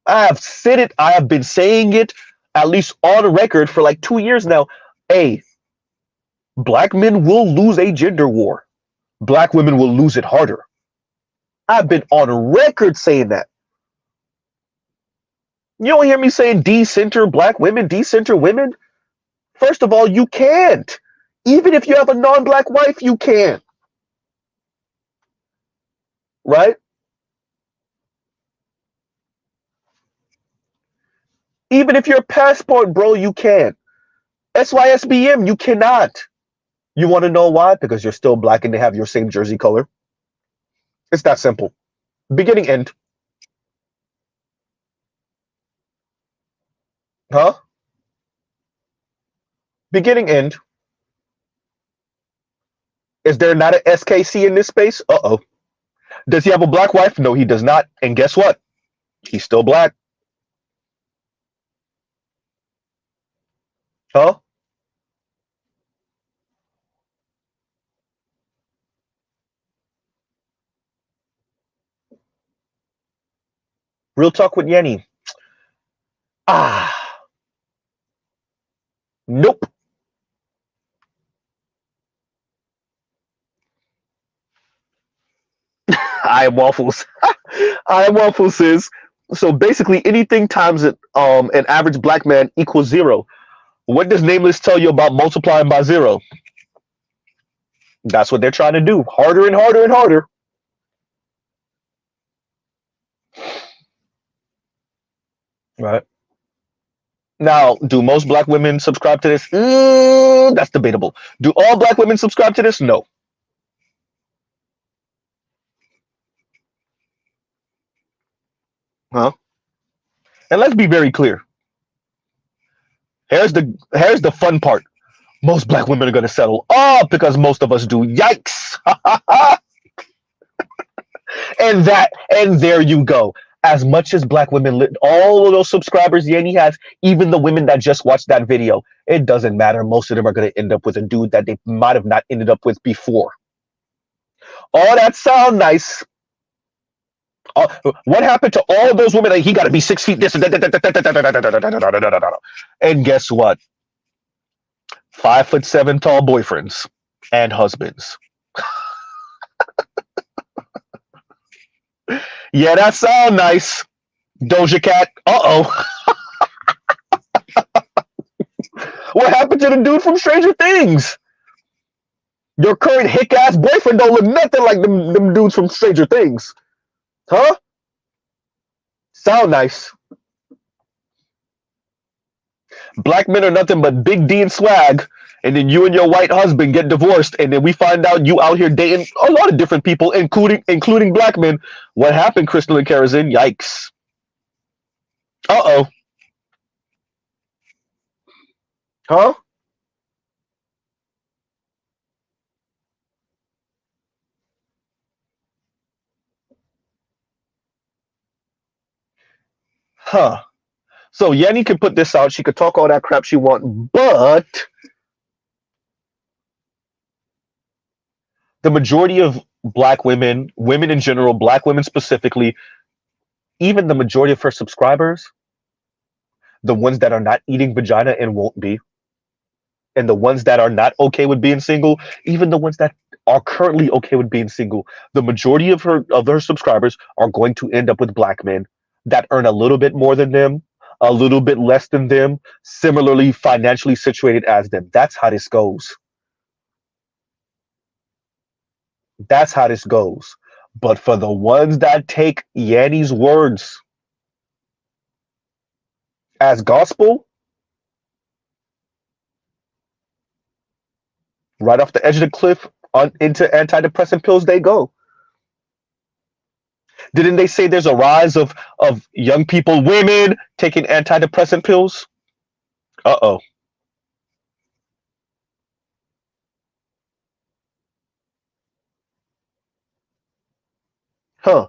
A: I have said it. I have been saying it at least on record for like 2 years now. Hey, black men will lose a gender war. Black women will lose it harder. I've been on record saying that. You don't hear me saying decenter black women, decenter women. First of all, you can't. Even if you have a non-black wife, you can't. Right? Even if you're a passport, bro, you can't. SYSBM, you cannot. You want to know why? Because you're still black and they have your same jersey color. It's that simple. Beginning, end. Huh? Beginning, end. Is there not an SKC in this space? Uh-oh. Does he have a black wife? No, he does not. And guess what? He's still black. Huh? Real talk with Yanni. Ah. Nope. I am waffles. I am waffles is so basically anything times it an average black man equals 0. What does Nameless tell you about multiplying by 0? That's what they're trying to do. Harder and harder and harder. Right. Now, do most black women subscribe to this? That's debatable. Do all black women subscribe to this? No. Huh? And let's be very clear. Here's the fun part. Most black women are going to settle up because most of us do. Yikes. And there you go. As much as black women, all of those subscribers Yanni has, even the women that just watched that video, it doesn't matter. Most of them are going to end up with a dude that they might have not ended up with before. All that sound nice. What happened to all those women? Like, he got to be 6 feet this. And guess what? 5'7" tall boyfriends and husbands. Yeah, that sound nice. Doja Cat. Uh-oh. What happened to the dude from Stranger Things? Your current hick-ass boyfriend don't look nothing like them dudes from Stranger Things. Huh? Sound nice. Black men are nothing but big D and swag, and then you and your white husband get divorced, and then we find out you out here dating a lot of different people, including black men. What happened, Crystal and Kerosene? Yikes. Uh-oh. Huh? Huh. So Yanni can put this out. She could talk all that crap she want, but the majority of black women, women in general, black women specifically, even the majority of her subscribers, the ones that are not eating vagina and won't be, and the ones that are not okay with being single, even the ones that are currently okay with being single, the majority of her subscribers are going to end up with black men that earn a little bit more than them, a little bit less than them, similarly financially situated as them. That's how this goes. That's how this goes. But for the ones that take Yanni's words as gospel, right off the edge of the cliff into antidepressant pills they go. Didn't they say there's a rise of young people, women taking antidepressant pills? Uh-oh. Huh.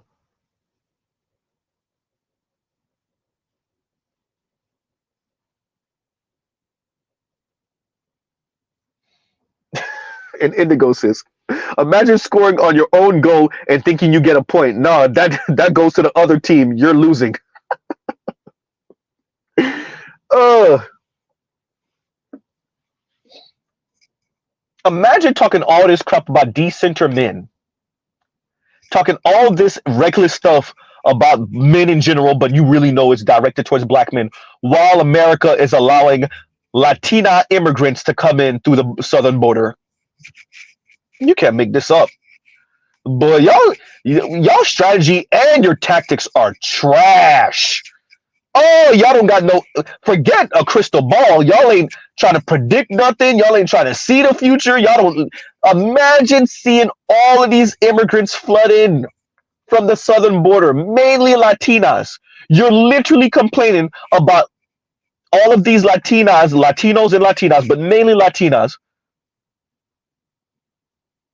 A: And Indigo says, imagine scoring on your own goal and thinking you get a point. No, that goes to the other team. You're losing. Uh, imagine talking all this crap about decenter men, talking all this reckless stuff about men in general, but you really know it's directed towards black men, while America is allowing Latina immigrants to come in through the southern border. You can't make this up. But y'all strategy and your tactics are trash. Oh, y'all don't got no, forget a crystal ball. Y'all ain't trying to predict nothing. Y'all ain't trying to see the future. Y'all don't imagine seeing all of these immigrants flood in from the southern border, mainly Latinas. You're literally complaining about all of these Latinos and Latinas, but mainly Latinas,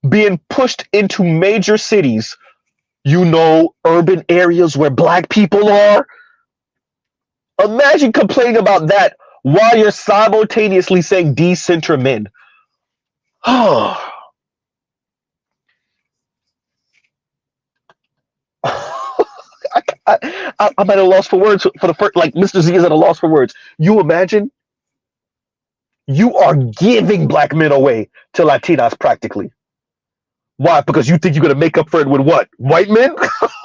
A: being pushed into major cities, urban areas where black people are. Imagine complaining about that while you're simultaneously saying decenter men. Oh, I'm at a loss for words for the first, like Mr. Z is at a loss for words. You imagine you are giving black men away to Latinas practically. Why? Because you think you're going to make up for it with what? White men?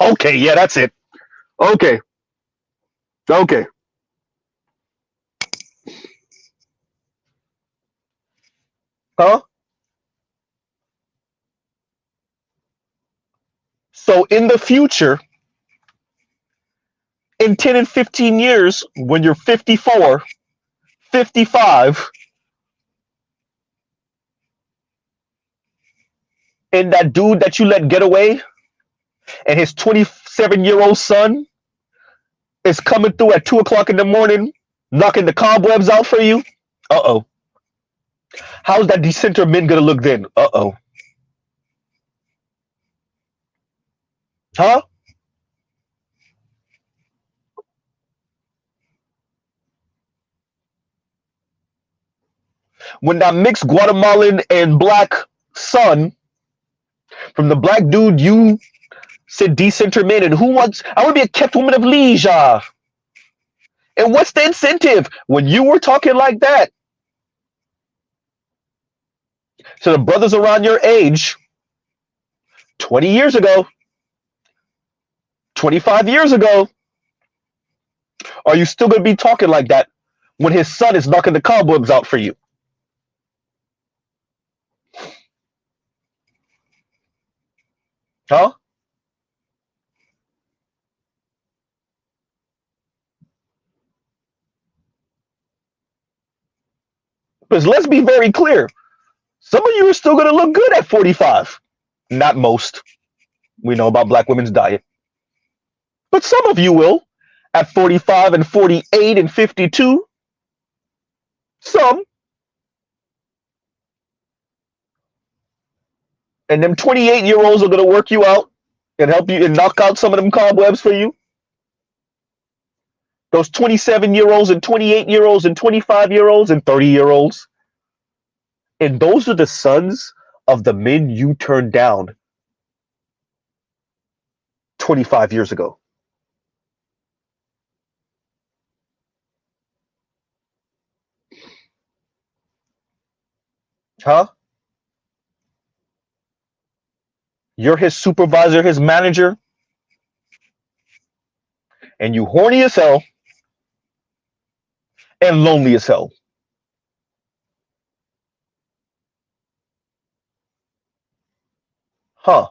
A: Okay, yeah, that's it. Okay, okay. Huh? So in the future, in 10 and 15 years, when you're 54, 55, and that dude that you let get away and his 27-year-old son is coming through at 2 o'clock in the morning, knocking the cobwebs out for you. Uh-oh. How's that decenter men gonna look then? Uh-oh. Huh? When that mixed Guatemalan and black son from the black dude you said decenter men, and who wants, I want to be a kept woman of leisure. And what's the incentive? When you were talking like that to the brothers around your age 20 years ago, 25 years ago, are you still going to be talking like that when his son is knocking the cobwebs out for you? Huh? Because let's be very clear. Some of you are still going to look good at 45. Not most. We know about black women's diet. But some of you will at 45 and 48 and 52. Some. And them 28-year-olds are going to work you out and help you and knock out some of them cobwebs for you. Those 27-year-olds and 28-year-olds and 25-year-olds and 30-year-olds. And those are the sons of the men you turned down 25 years ago. Huh? You're his supervisor, his manager, and you horny as hell and lonely as hell. Huh?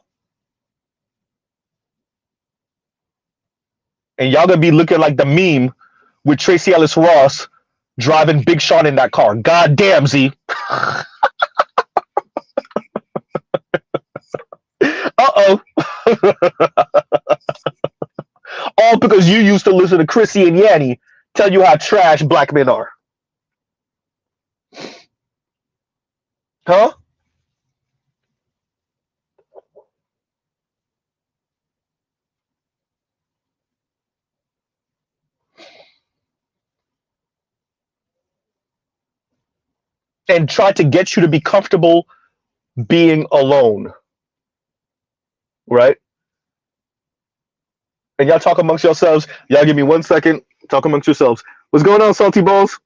A: And y'all gonna be looking like the meme with Tracy Ellis Ross driving Big Sean in that car. God damn, Z. Uh-oh. All because you used to listen to Chrissy and Yanni tell you how trash black men are. Huh? And try to get you to be comfortable being alone. Right? And y'all talk amongst yourselves. Y'all give me 1 second. Talk amongst yourselves. What's going on, Salty Balls?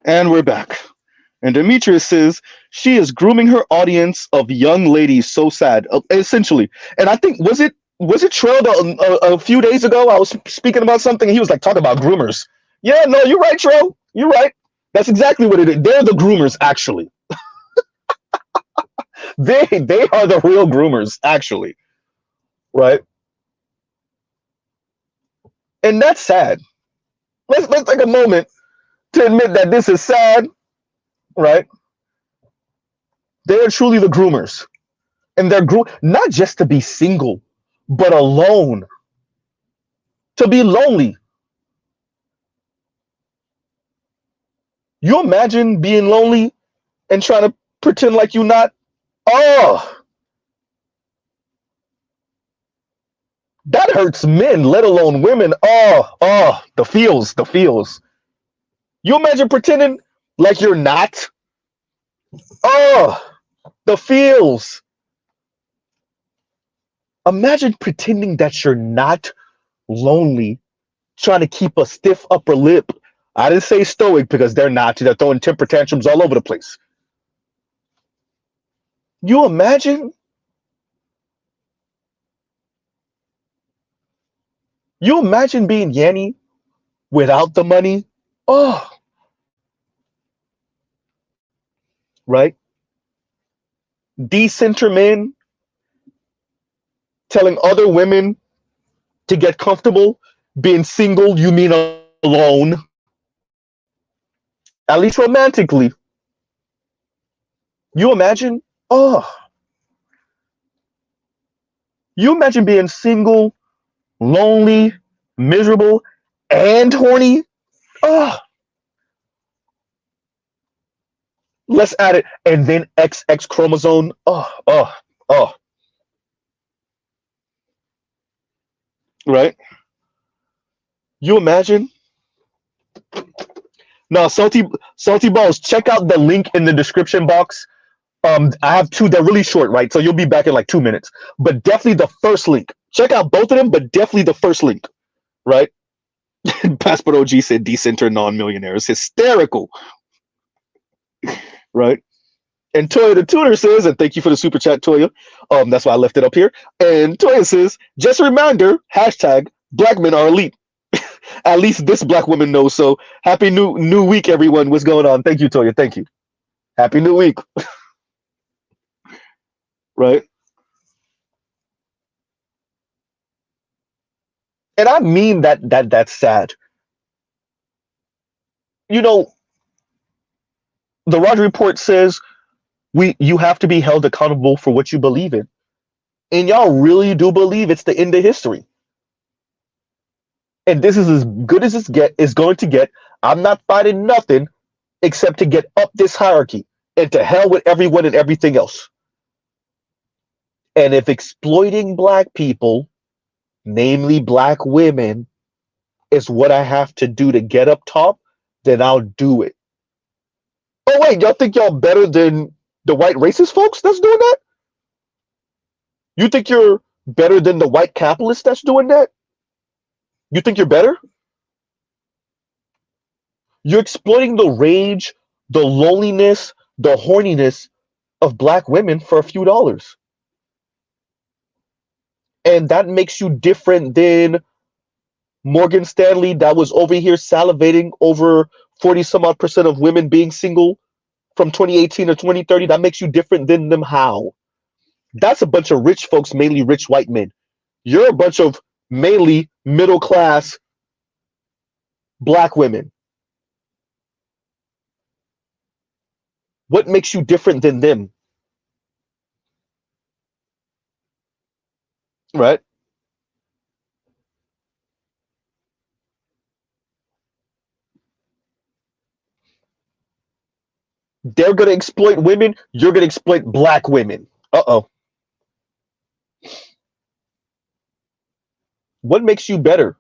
A: And we're back. And Demetrius says she is grooming her audience of young ladies. So sad, essentially. And I think was it Trail a few days ago? I was speaking about something. And he was like talking about groomers. Yeah, no, you're right, Trail. You're right. That's exactly what it is. They're the groomers, actually. They are the real groomers, actually. Right? And that's sad. Let's take a moment to admit that this is sad, right? They are truly the groomers. And they're not just to be single, but alone, to be lonely. You imagine being lonely and trying to pretend like you're not? Oh, that hurts men, let alone women. Oh, the feels, the feels. You imagine pretending like you're not? Oh, the feels. Imagine pretending that you're not lonely, trying to keep a stiff upper lip. I didn't say stoic because they're not. They're throwing temper tantrums all over the place. You imagine? You imagine being Yanni without the money? Oh, right? Decenter men telling other women to get comfortable. Being single, you mean alone. At least romantically. You imagine? Oh, you imagine being single, lonely, miserable, and horny? Oh, let's add it. And then XX chromosome. Oh. Right? You imagine? Now, salty balls. Check out the link in the description box. I have two. They're really short, right? So you'll be back in like 2 minutes. But definitely the first link. Check out both of them, but definitely the first link, right? Passport OG said decenter non-millionaires. Hysterical, right? And Toya the Tutor says, and thank you for the super chat, Toya. That's why I left it up here. And Toya says, just a reminder, hashtag black men are elite. At least this black woman knows. So happy new week, everyone. What's going on? Thank you, Toya. Thank you. Happy new week. Right? And I mean that's sad. You know, the Roger Report says you have to be held accountable for what you believe in. And y'all really do believe it's the end of history. And this is as good as it's going to get. I'm not fighting nothing except to get up this hierarchy and to hell with everyone and everything else. And if exploiting black people, namely black women, is what I have to do to get up top, then I'll do it. Oh wait, y'all think y'all better than the white racist folks that's doing that? You think you're better than the white capitalist that's doing that? You think you're better? You're exploiting the rage, the loneliness, the horniness of black women for a few dollars. And that makes you different than Morgan Stanley that was over here salivating over 40 some odd percent of women being single from 2018 to 2030. That makes you different than them. How? That's a bunch of rich folks, mainly rich white men. You're a bunch of mainly middle class black women. What makes you different than them? Right? They're going to exploit women. You're going to exploit black women. Uh-oh. What makes you better?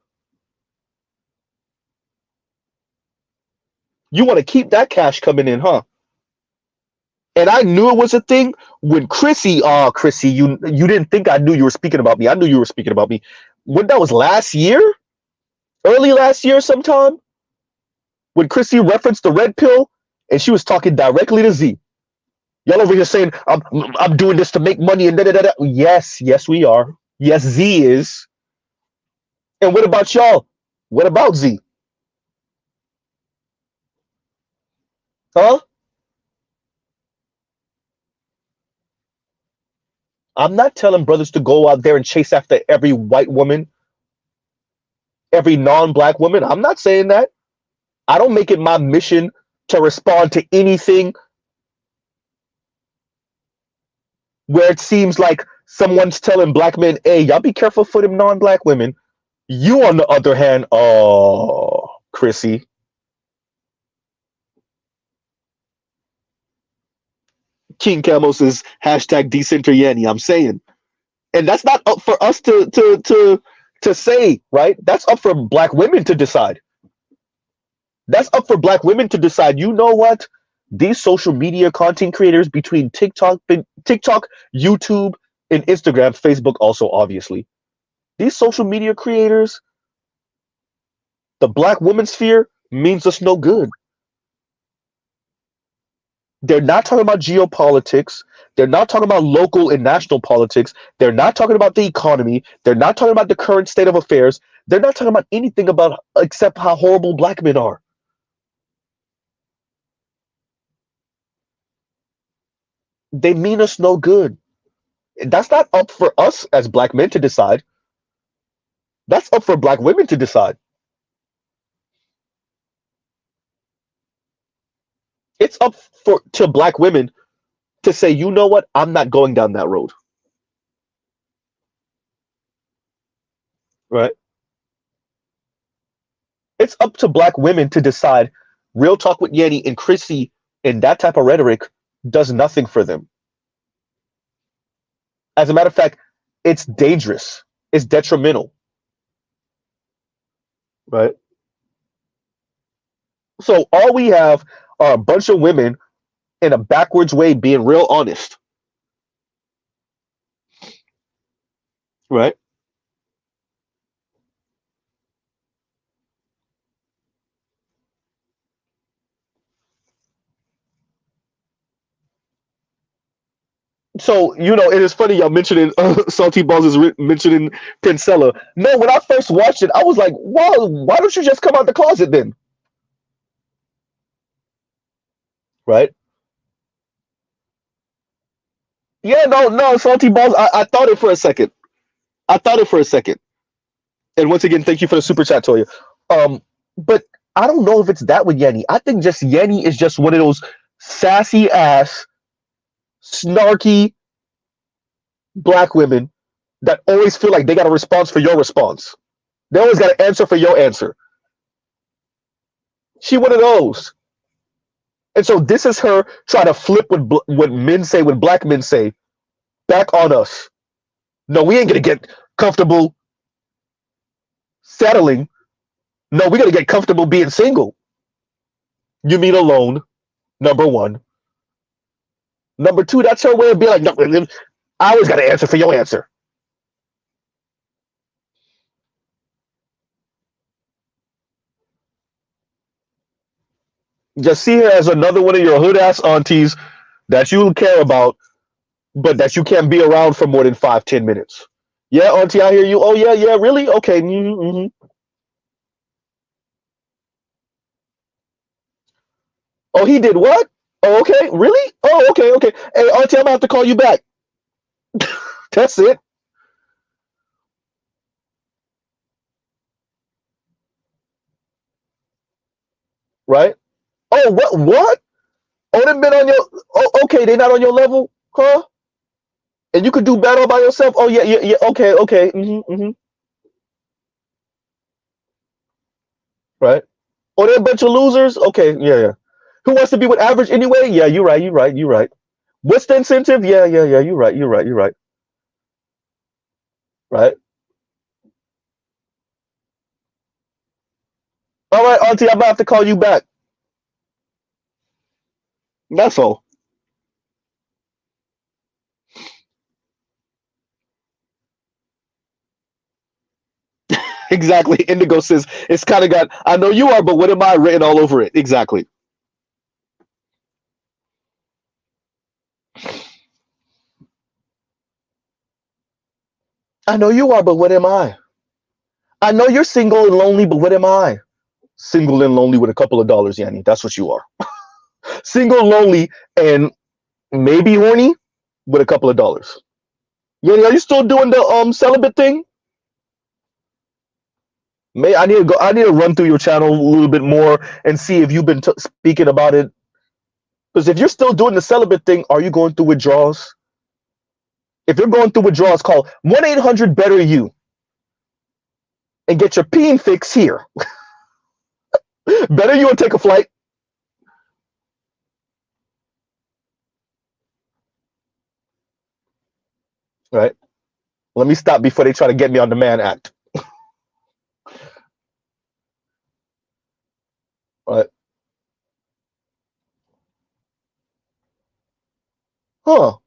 A: You want to keep that cash coming in, huh? And I knew it was a thing when Chrissy, you didn't think I knew you were speaking about me. I knew you were speaking about me. When that was last year? Early last year sometime? when Chrissy referenced the red pill and she was talking directly to Z. Y'all over here saying, I'm doing this to make money and da da da da. Yes, yes, we are. Yes, Z is. And what about y'all? What about Z? Huh? I'm not telling brothers to go out there and chase after every white woman, every non-black woman. I'm not saying that. I don't make it my mission to respond to anything where it seems like someone's telling black men, hey, y'all be careful for them non-black women. You, on the other hand, oh, Chrissy, King Camos is hashtag decenter Yanni. I'm saying, and that's not up for us to say, right? That's up for black women to decide. That's up for black women to decide. You know what? These social media content creators between TikTok, YouTube, and Instagram, Facebook also obviously. These social media creators, the black woman sphere means us no good. They're not talking about geopolitics. They're not talking about local and national politics. They're not talking about the economy. They're not talking about the current state of affairs. They're not talking about anything about except how horrible black men are. They mean us no good. That's not up for us as black men to decide. That's up for black women to decide. It's up to black women to say, you know what, I'm not going down that road. Right? It's up to black women to decide. Real talk with Yanni and Chrissy and that type of rhetoric does nothing for them. As a matter of fact, it's dangerous. It's detrimental. Right? So all we have are a bunch of women in a backwards way being real honest. Right? So, it is funny y'all mentioning Salty Balls is mentioning Princella. No, when I first watched it, I was like, "Whoa, why don't you just come out the closet then?" Right? Yeah, no, no, Salty Balls. I thought it for a second. I thought it for a second. And once again, thank you for the super chat, Toya. But I don't know if it's that with Yanni. I think just Yanni is just one of those sassy ass, snarky black women that always feel like they got a response for your response. They always got an answer for your answer. She one of those. And so this is her trying to flip what men say, what black men say, back on us. No, we ain't gonna get comfortable settling. No, we gotta get comfortable being single. You mean alone? Number one. Number two, that's her way of being like, no, I always got an answer for your answer. Just see her as another one of your hood ass aunties that you care about, but that you can't be around for more than 5-10 minutes. Yeah, auntie, I hear you. Oh yeah, yeah, really? Okay. Mm-hmm. Oh, he did what? Oh, okay, really? Oh, okay, okay. Hey, auntie, I'm gonna have to call you back. That's it, right? Oh, what? What? Oh, they've been on your. Oh, okay, they're not on your level, huh? And you could do better by yourself. Oh yeah, yeah, yeah. Okay, okay. Mm-hmm. Right. Oh, they're a bunch of losers. Okay, yeah, yeah. Who wants to be with average anyway? Yeah, you're right. You're right. You're right. What's the incentive? Yeah, yeah, yeah. You're right. You're right. You're right. Right. All right, auntie, I'm gonna have to call you back. That's all. Exactly. Indigo says it's kind of got I know you are, but what am I written all over it? Exactly. I know you are, but what am I? I know you're single and lonely, but what am I? Single and lonely with a couple of dollars, Yanni. That's what you are. Single, lonely, and maybe horny with a couple of dollars. Yanni, are you still doing the celibate thing? May I need to go. I need to run through your channel a little bit more and see if you've been speaking about it. Because if you're still doing the celibate thing, are you going through withdrawals? If you're going through withdrawals, call 1-800-BETTER-YOU and get your peen fix here. Better you and take a flight. Right. Let me stop before they try to get me on the Mann Act. Right. Huh.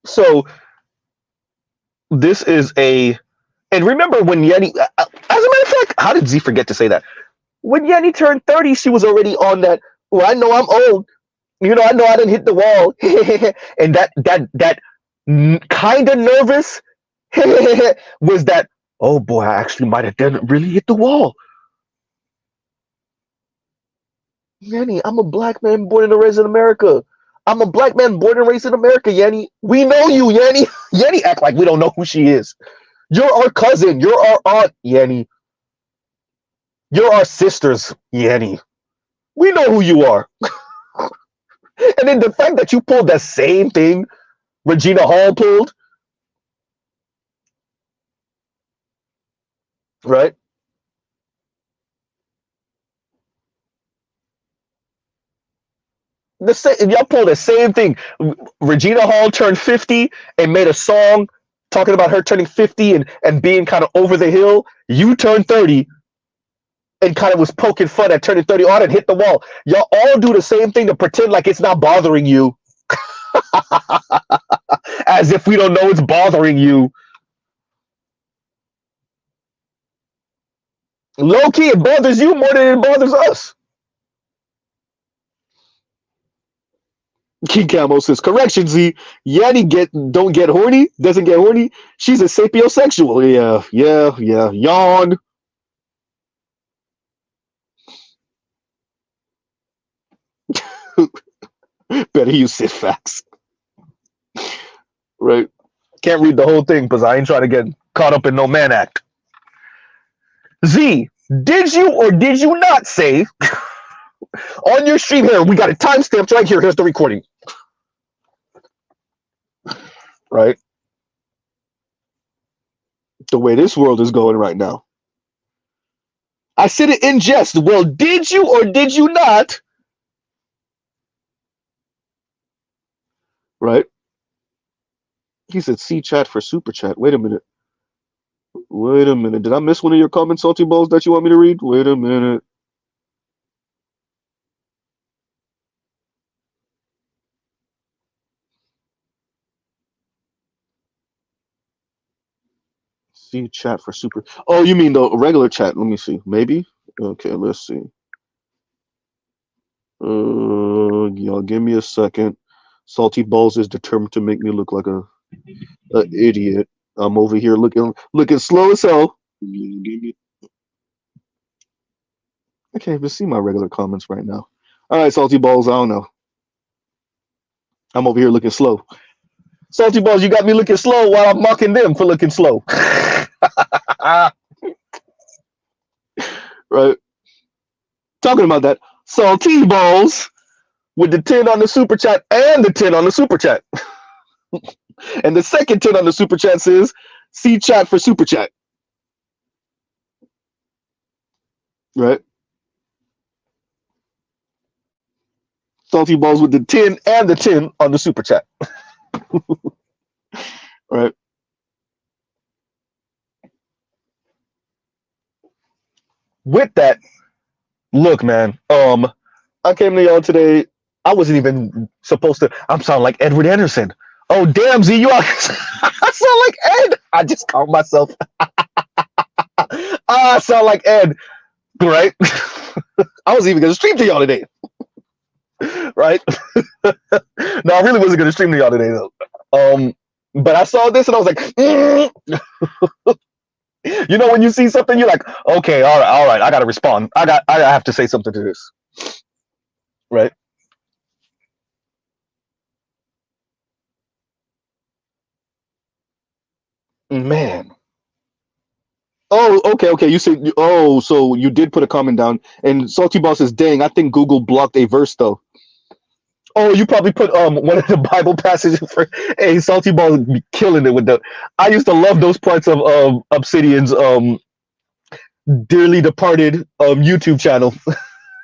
A: So this is a, and remember when Yanni, as a matter of fact, how did Z forget to say that? When Yanni turned 30, she was already on that. Well, I know I'm old. I know I didn't hit the wall. And that kind of nervous was that, oh boy, I actually might have done really hit the wall. Yanni, I'm a black man born and raised in America. I'm a black man born and raised in America, Yanni. We know you, Yanni. Yanni act like we don't know who she is. You're our cousin. You're our aunt, Yanni. You're our sisters, Yanni. We know who you are. And then the fact that you pulled the same thing Regina Hall pulled, right? Y'all pulled the same thing. Regina Hall turned 50 and made a song talking about her turning 50 and being kind of over the hill. You turned 30 and kind of was poking fun at turning 30 on and hit the wall. Y'all all do the same thing to pretend like it's not bothering you. As if we don't know it's bothering you. Low key, it bothers you more than it bothers us. King Camo says, correction, Z. Yanni don't get horny, doesn't get horny. She's a sapiosexual. Yeah. Yawn. Better use sit facts. Right. Can't read the whole thing because I ain't trying to get caught up in no Mann Act. Z, did you or did you not say on your stream here, we got it timestamped right here. Here's the recording. Right. The way this world is going right now. I said it in jest. Well, did you or did you not? Right. He said, see chat for super chat. Wait a minute. Did I miss one of your comments, Salty Balls, that you want me to read? Wait a minute. See chat for super. Oh, you mean the regular chat? Let me see. Maybe. Okay, let's see. Y'all give me a second. Salty Balls is determined to make me look like a idiot. I'm over here looking slow as hell. I can't even see my regular comments right now. All right, Salty Balls, I don't know. I'm over here looking slow. Salty Balls, you got me looking slow while I'm mocking them for looking slow. Right. Talking about that. Salty Balls with the 10 on the super chat and the 10 on the super chat. And the second 10 on the super chat says, see chat for super chat. Right. Salty Balls with the 10 and the 10 on the super chat. Right. With that, look, man, I came to y'all today I wasn't even supposed to. I'm sounding like Edward Anderson. Oh damn, Z, you are. I sound like Ed. I just called myself. I sound like Ed, right? I was even gonna stream to y'all today, right? No, I really wasn't gonna stream to y'all today though. But I saw this and I was like, you know, when you see something, you're like, okay, all right, I gotta respond. I have to say something to this, right? Man. Oh, okay. You said, oh, so you did put a comment down, and Salty Ball says, "Dang, I think Google blocked a verse though." Oh, you probably put one of the Bible passages for. Hey, Salty Ball be killing it with the. I used to love those parts of Obsidian's dearly departed YouTube channel.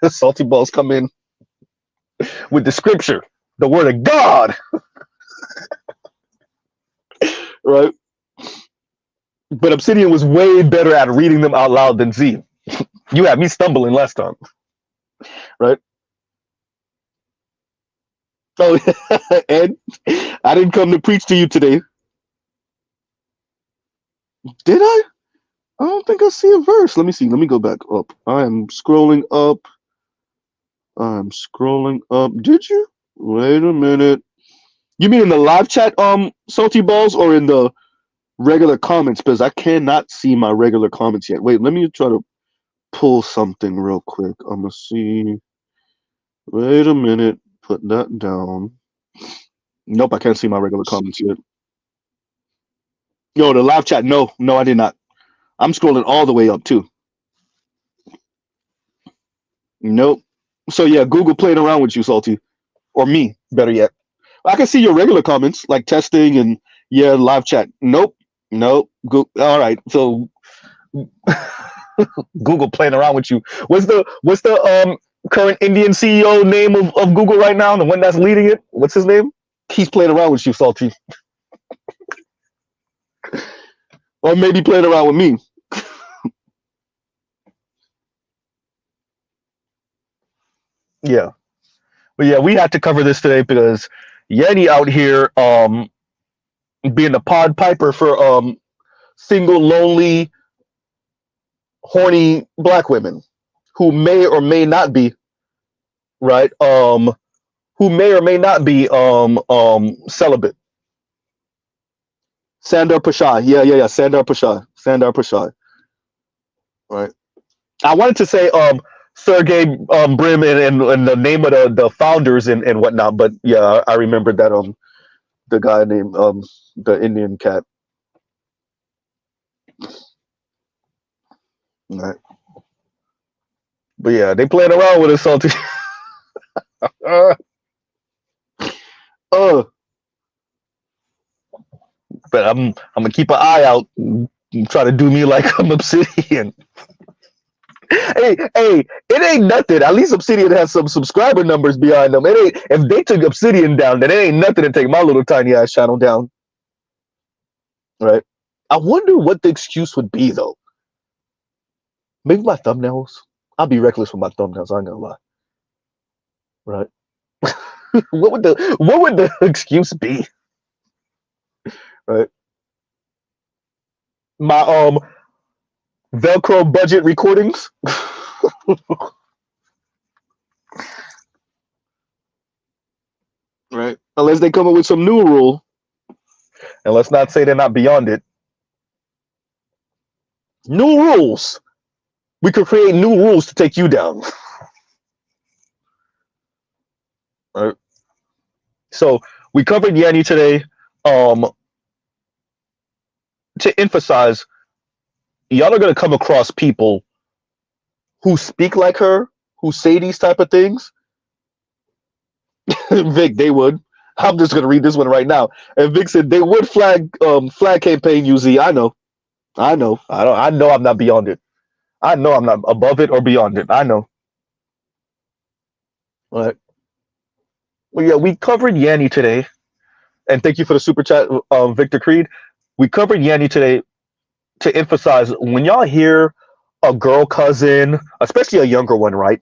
A: Salty Balls come in with the scripture, the word of God, right? But Obsidian was way better at reading them out loud than Z. You had me stumbling last time, right? Oh, Ed, I didn't come to preach to you today. Did I? I don't think I see a verse. Let me see. Let me go back up. I am scrolling up. I'm scrolling up. Did you? Wait a minute. You mean in the live chat, Salty Balls, or in the regular comments? Because I cannot see my regular comments yet. Wait, let me try to pull something real quick. I'm gonna see. Wait a minute. Put that down. Nope, I can't see my regular comments yet. Yo, the live chat. No, I did not. I'm scrolling all the way up too. Nope. So yeah, Google playing around with you, Salty, or me, better yet. I can see your regular comments like testing and yeah, live chat. Nope. All right. So Google playing around with you. What's the current Indian CEO name of Google right now? The one that's leading it? What's his name? He's playing around with you, Salty. Or maybe playing around with me. Yeah. But yeah, we had to cover this today because Yanni out here being the pod piper for single, lonely, horny black women who may or may not be, right? Who may or may not be celibate. Sandar Pichai. Yeah. Sandar Pichai. Right. I wanted to say Sergey Brim and the name of the founders and whatnot, but yeah, I remembered that the guy named the Indian cat. Right. But yeah, they playing around with us, Salty. But I'm gonna keep an eye out and try to do me like I'm Obsidian. hey, it ain't nothing. At least Obsidian has some subscriber numbers behind them. It ain't, if they took Obsidian down, then it ain't nothing to take my little tiny ass channel down. Right? I wonder what the excuse would be though. Maybe my thumbnails. I'll be reckless with my thumbnails, I ain't gonna lie. Right? what would the excuse be? Right? My Velcro budget recordings. Right? Unless they come up with some new rule. And let's not say they're not beyond it. New rules. We could create new rules to take you down. Right? So we covered Yanni today. To emphasize, y'all are gonna come across people who speak like her, who say these type of things. Vic, they would. I'm just gonna read this one right now. And Vic said they would flag campaign UZ. I know. I know I'm not beyond it. I know I'm not above it or beyond it. I know. All right. Well, yeah, we covered Yanni today. And thank you for the super chat, Victor Creed. We covered Yanni today to emphasize when y'all hear a girl cousin, especially a younger one, right?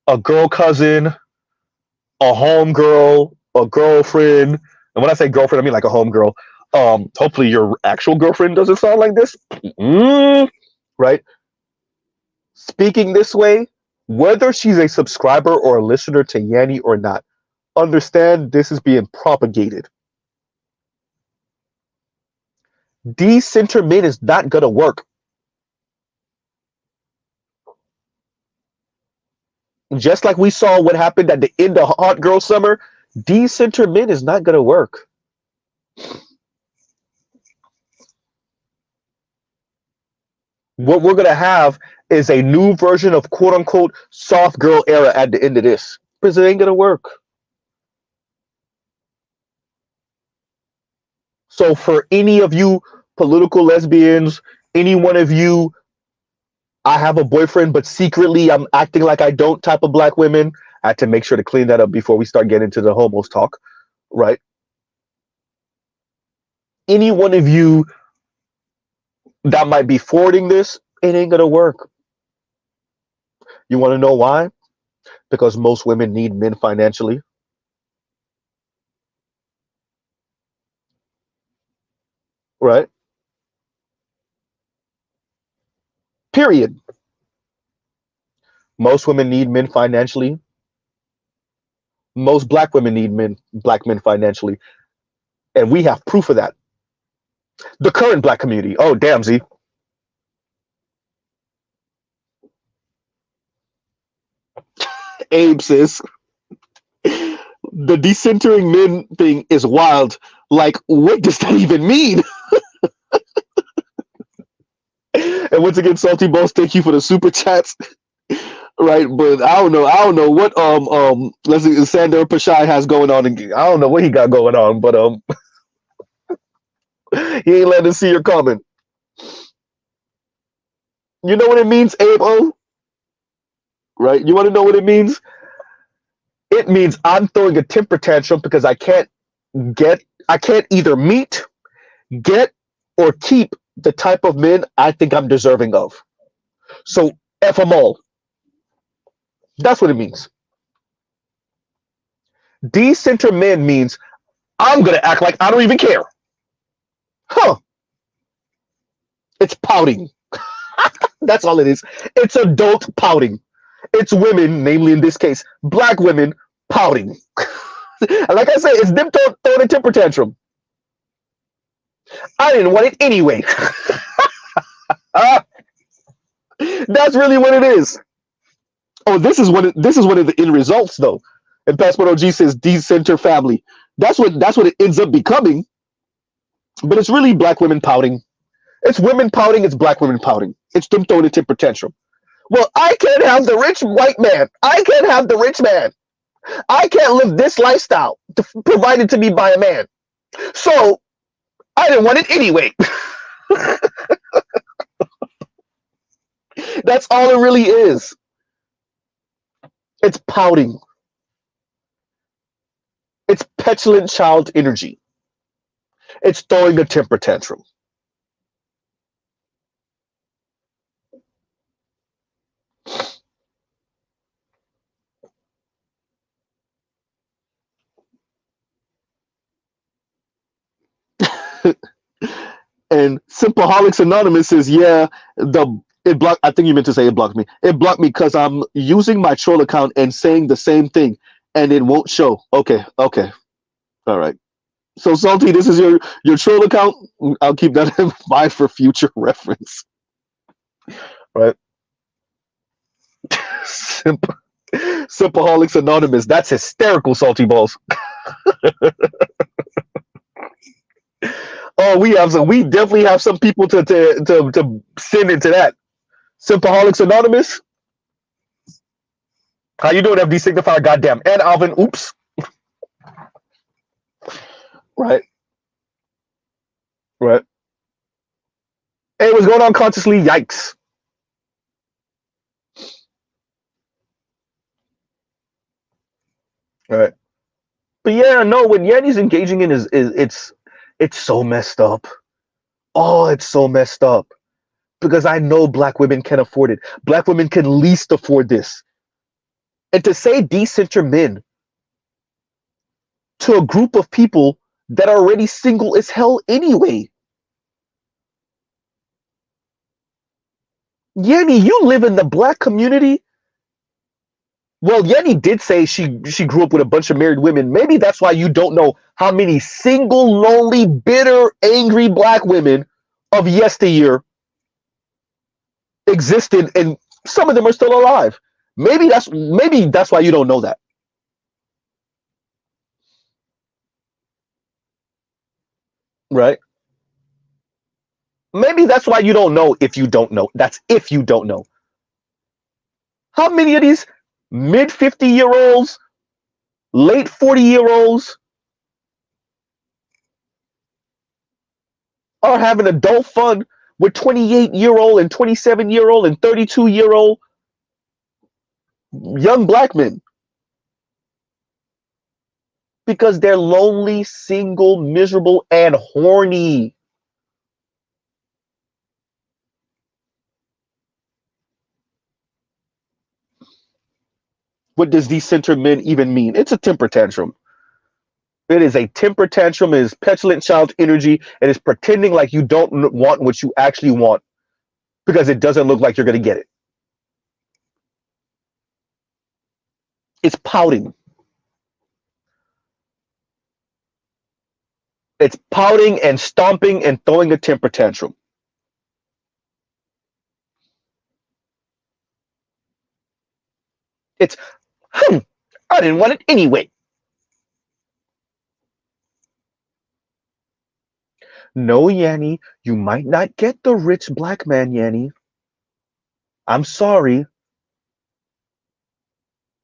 A: A girl cousin a homegirl, a girlfriend. And when I say girlfriend, I mean like a homegirl. Hopefully your actual girlfriend doesn't sound like this. Right? Speaking this way, whether she's a subscriber or a listener to Yanni or not, understand this is being propagated. Decenter men is not gonna work. Just like we saw what happened at the end of Hot Girl Summer, decenter men is not gonna work. What we're gonna have is a new version of quote unquote soft girl era at the end of this. Because it ain't gonna work. So for any of you political lesbians, any one of you, I have a boyfriend, but secretly I'm acting like I don't type of black women, I had to make sure to clean that up before we start getting into the homos talk, right? Any one of you that might be forwarding this, it ain't gonna work. You want to know why? Because most women need men financially. Right? Period. Most women need men financially. Most black women need black men financially. And we have proof of that. The current black community. Oh, damn, Z. Abe says, the decentering men thing is wild. Like, what does that even mean? And once again, Salty Balls, thank you for the super chats. Right, but I don't know what let's see, Sander Pashai has going on. I don't know what he got going on, but he ain't letting us see your comment. You know what it means, Abe O? Right? You want to know what it means? It means I'm throwing a temper tantrum because I can't either meet, get, or keep the type of men I think I'm deserving of. So F them all. That's what it means. Decenter men means I'm gonna act like I don't even care. Huh. It's pouting. That's all it is. It's adult pouting. It's women, namely in this case, black women, pouting. Like I say, it's them throwing a temper tantrum. I didn't want it anyway. That's really what it is. Oh, this is one of the end results, though. And Passport OG says decenter family. That's what it ends up becoming. But it's really black women pouting. It's women pouting. It's black women pouting. It's them throwing a temper tantrum. Well, I can't have the rich white man. I can't have the rich man. I can't live this lifestyle provided to me by a man. So I didn't want it anyway. That's all it really is. It's pouting. It's petulant child energy. It's throwing a temper tantrum. And Simpleholics Anonymous says, yeah, it blocked. I think you meant to say it blocked me. It blocked me because I'm using my troll account and saying the same thing, and it won't show. Okay, all right. So Salty, this is your troll account. I'll keep that in mind for future reference. Right. Simpleholics Anonymous. That's hysterical, Salty Balls. Oh, we definitely have some people to send into that. Simpleholics Anonymous. How you doing, FD Signifier? Goddamn. And Alvin, oops. Right. Right. Hey, what's going on consciously? Yikes. Right. But yeah, no, what Yanni's engaging in is it's so messed up. Oh, it's so messed up. Because I know black women can afford it. Black women can least afford this. And to say decenter men to a group of people that are already single as hell anyway. Yanni, you live in the black community. Well, Yanni did say she grew up with a bunch of married women. Maybe that's why you don't know how many single, lonely, bitter, angry black women of yesteryear existed, and some of them are still alive. Maybe that's why you don't know that. Right? Maybe that's why you don't know if you don't know. That's if you don't know. How many of these mid 50-year-olds, late 40-year-olds are having adult fun with 28-year-old and 27-year-old and 32-year-old young black men? Because they're lonely, single, miserable, and horny. What does decenter men even mean? It's a temper tantrum. It is a temper tantrum. It is petulant child energy. It is pretending like you don't want what you actually want because it doesn't look like you're going to get it. It's pouting. It's pouting and stomping and throwing a temper tantrum. It's, I didn't want it anyway. No, Yanni, you might not get the rich black man, Yanni. I'm sorry.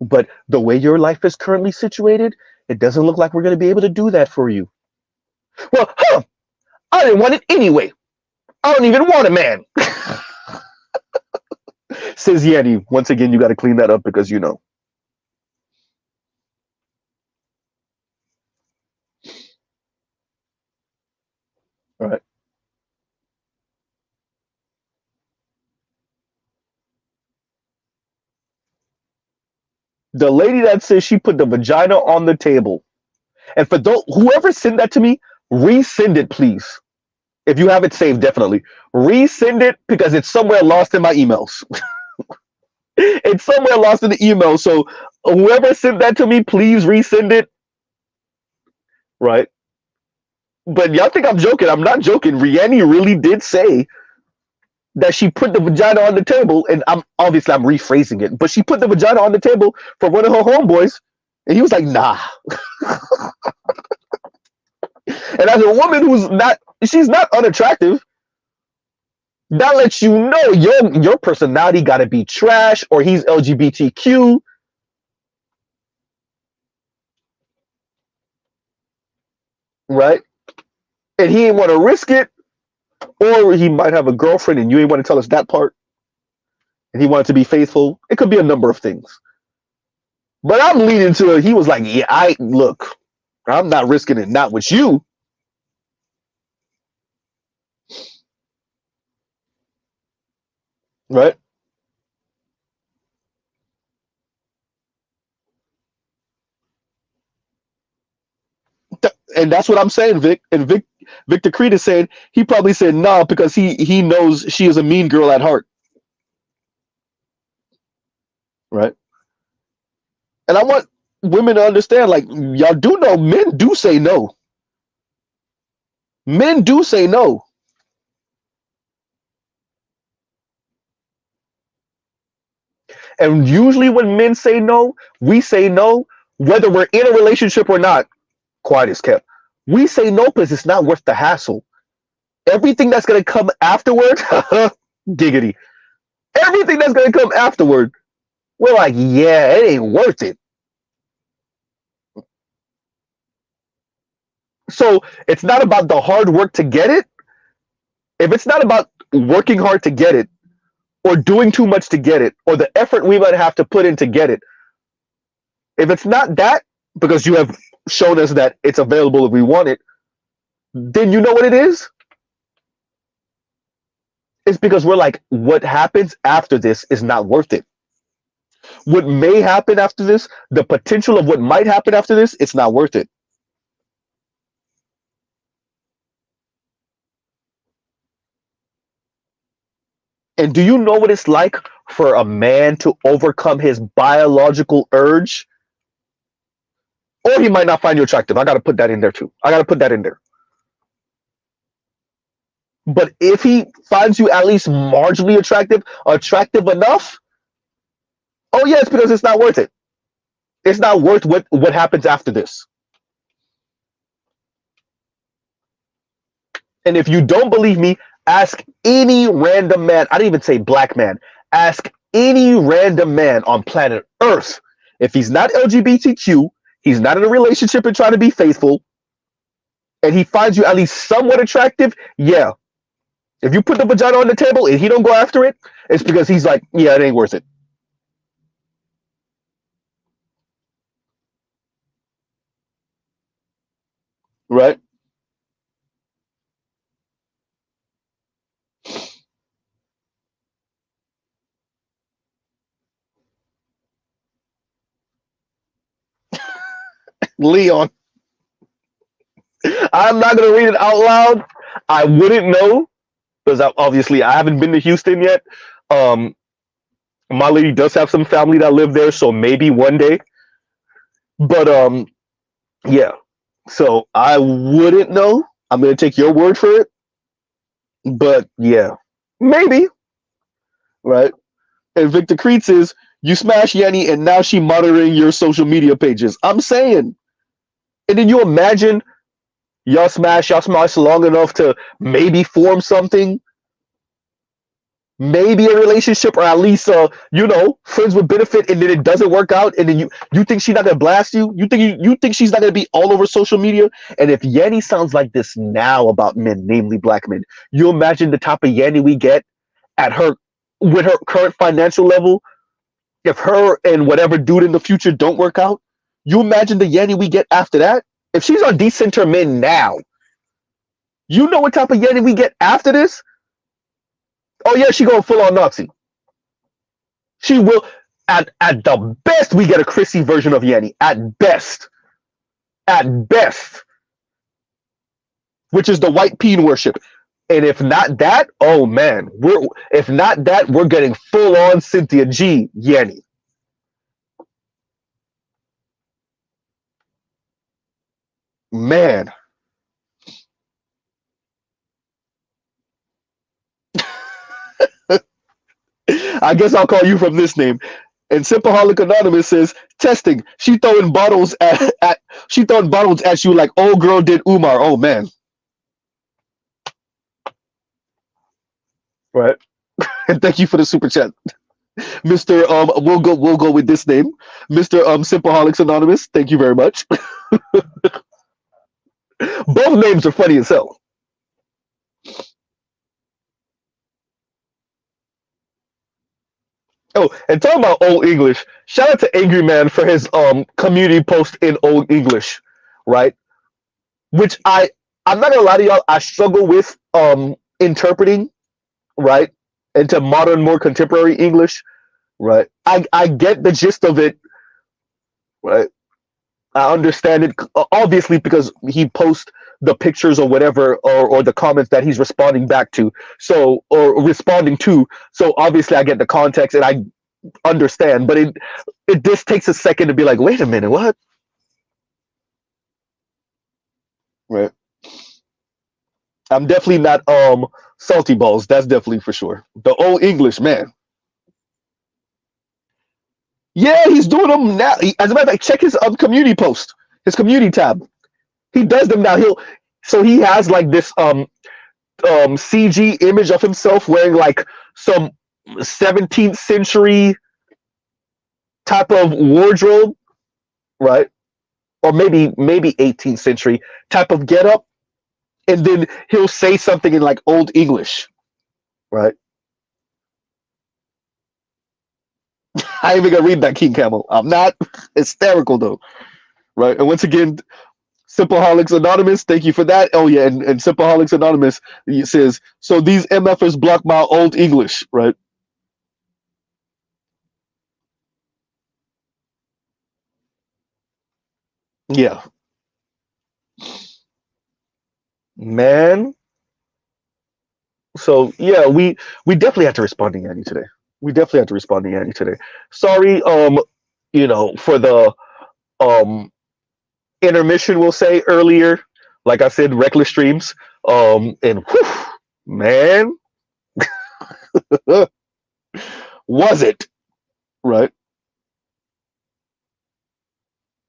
A: But the way your life is currently situated, it doesn't look like we're going to be able to do that for you. Well, I didn't want it anyway. I don't even want a man. Says Yanni. Once again, you got to clean that up because you know. All right. The lady that says she put the vagina on the table. And for whoever sent that to me, resend it, please. If you have it saved, definitely. Resend it because it's somewhere lost in my emails. It's somewhere lost in the email. So whoever sent that to me, please resend it. Right. But y'all think I'm joking. I'm not joking. Yanni really did say that she put the vagina on the table, and I'm rephrasing it, but she put the vagina on the table for one of her homeboys, and he was like, nah. And as a woman she's not unattractive, that lets you know your personality got to be trash, or he's LGBTQ. Right? And he ain't want to risk it, or he might have a girlfriend and you ain't want to tell us that part, and he wanted to be faithful. It could be a number of things. But I'm leaning to it. He was like, yeah, I'm not risking it, not with you. Right? And that's what I'm saying, Vic. And Victor Creed is saying he probably said no because he knows she is a mean girl at heart. Right? And I want women to understand, like, y'all do know men do say no. Men do say no. And usually when men say no, we say no, whether we're in a relationship or not. Quiet is kept. We say no because it's not worth the hassle. Everything that's going to come afterward, giggity. Everything that's going to come afterward, we're like, yeah, it ain't worth it. So it's not about the hard work to get it. If it's not about working hard to get it, or doing too much to get it, or the effort we might have to put in to get it, if it's not that, because you have shown us that it's available if we want it, then you know what it is? It's because we're like, what happens after this is not worth it. What may happen after this, the potential of what might happen after this, it's not worth it. And do you know what it's like for a man to overcome his biological urge? Or he might not find you attractive. I got to put that in there too. I got to put that in there. But if he finds you at least marginally attractive, attractive enough, oh yeah, it's because it's not worth it. It's not worth what happens after this. And if you don't believe me, ask any random man. I didn't even say black man. Ask any random man on planet Earth. If he's not LGBTQ, he's not in a relationship and trying to be faithful, and he finds you at least somewhat attractive, yeah. If you put the vagina on the table and he don't go after it, it's because he's like, yeah, it ain't worth it. Right? Leon. I'm not gonna read it out loud. I wouldn't know because obviously I haven't been to Houston yet. Um, my lady does have some family that live there, so maybe one day. But yeah. So I wouldn't know. I'm gonna take your word for it. But yeah, maybe. Right? And Victor Creed says you smash Yanni, and now she monitoring your social media pages. I'm saying, and then you imagine y'all smash long enough to maybe form something, maybe a relationship, or at least friends with benefit, and then it doesn't work out, and then you think she's not gonna blast you? You think she's not gonna be all over social media? And if Yanni sounds like this now about men, namely black men, you imagine the type of Yanni we get at her with her current financial level. If her and whatever dude in the future don't work out, you imagine the Yanni we get after that? If she's on decenter men now, you know what type of Yanni we get after this? Oh yeah, she going full on Nazi. She will at the best we get a Chrissy version of Yanni. At best. At best. Which is the white peen worship. And if not that, oh man, we're getting full on Cynthia G Yanni. Man. I guess I'll call you from this name. And Simpaholic Anonymous says, testing. She throwing bottles at you like old girl did Umar. Oh man. Right. And thank you for the super chat. Mr. We'll go with this name. Mr. Simpaholics Anonymous. Thank you very much. Both names are funny as hell. Oh, and talking about Old English, shout out to Angry Man for his community post in Old English, right? Which I'm not gonna lie to y'all, I struggle with interpreting, right, into modern, more contemporary English, right? I get the gist of it, right? I understand it obviously because he posts the pictures or whatever or the comments that he's responding back to. So or responding to. So obviously I get the context and I understand, but it just takes a second to be like, wait a minute, what? Right. I'm definitely not salty balls. That's definitely for sure. The Old English man. Yeah, he's doing them now. As a matter of fact, check his community post, his community tab. He does them now. He has like this CG image of himself wearing like some 17th century type of wardrobe, right? Or maybe 18th century type of getup, and then he'll say something in like Old English, right? I ain't even gonna read that King Camel. I'm not hysterical though, right? And once again, Simpleholics Anonymous, thank you for that. Oh yeah, and Simpleholics Anonymous says, so these MFers block my Old English, right? Yeah. Man. So yeah, we definitely had to respond to Yanni today. We definitely had to respond to Yanni today. Sorry, for the um intermission, we'll say earlier. Like I said, reckless streams. And whew, man, was it right?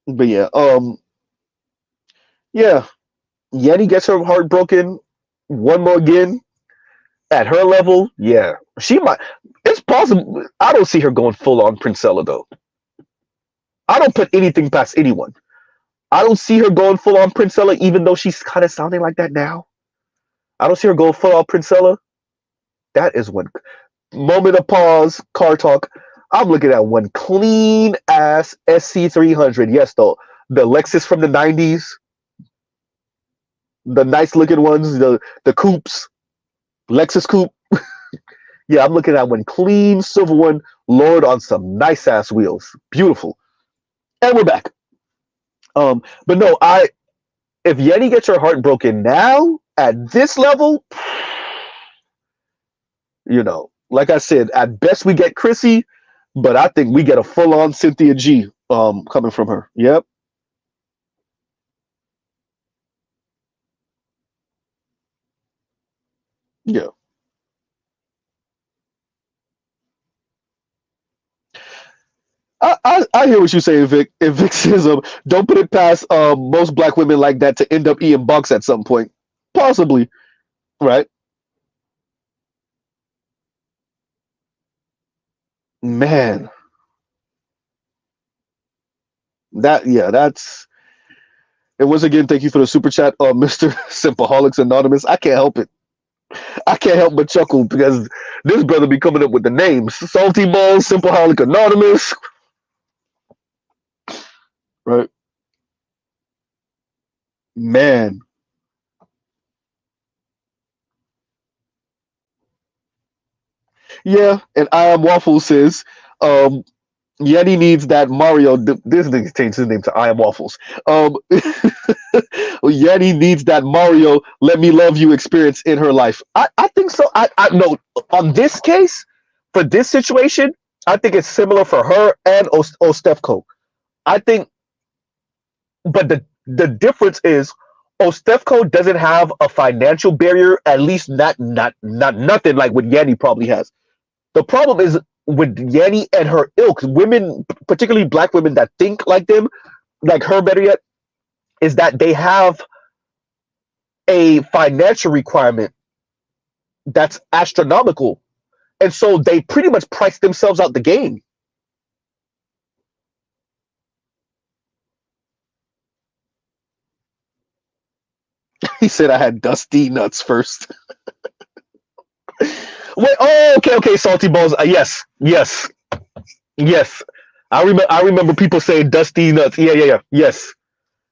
A: But yeah, yeah. Yanni gets her heart broken one more again at her level. Yeah, she might. It's possible. I don't see her going full on Princella though. I don't put anything past anyone. I don't see her going full on Princella, even though she's kind of sounding like that now. I don't see her going full on Princella. That is one moment of pause, car talk. I'm looking at one clean ass SC300. Yes, though. The Lexus from the 90s, the nice looking ones, the coupes, Lexus coupe. Yeah, I'm looking at one clean silver one, lowered on some nice ass wheels. Beautiful. And we're back. But no, if Yanni gets her heart broken now at this level, like I said, at best we get Chrissy, but I think we get a full on Cynthia G coming from her. Yep. Yeah. I hear what you're saying, Vic. If Vic says don't put it past most black women like that to end up eating bucks at some point. Possibly. Right? Man. That's and once again, thank you for the super chat, Mr. Simpleholics Anonymous. I can't help it. I can't help but chuckle because this brother be coming up with the names. Salty Balls, Simpleholic Anonymous. Right? Man. Yeah, and I am Waffle says, Yeti needs that Mario. This nigga changed his name to I am Waffles. Yeti needs that Mario "Let Me Love You" experience in her life. I think so. I no on this case for this situation, I think it's similar for her and Ostefko. I think, but the difference is Ostefko doesn't have a financial barrier, at least not nothing like what Yanni probably has. The problem is with Yanni and her ilk, women, particularly black women that think like them, like her better yet, is that they have a financial requirement that's astronomical. And so they pretty much price themselves out the game. He said I had dusty nuts first. Wait, oh, okay, salty balls. Yes. I remember people saying dusty nuts. Yeah. Yes.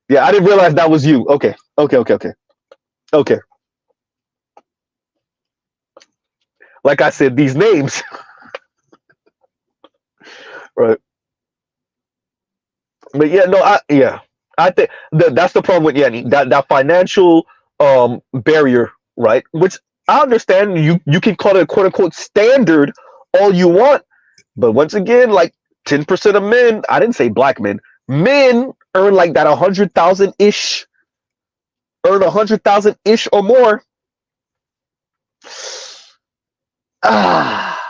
A: Yeah, I didn't realize that was you. Okay. Okay. Like I said, these names. Right. But yeah, no, I think that's the problem with Yanni. That financial barrier, right? Which I understand you can call it a quote unquote standard all you want, but once again, like 10% of men, I didn't say black men earn like that 100,000 ish, earn 100,000 ish or more. Ah,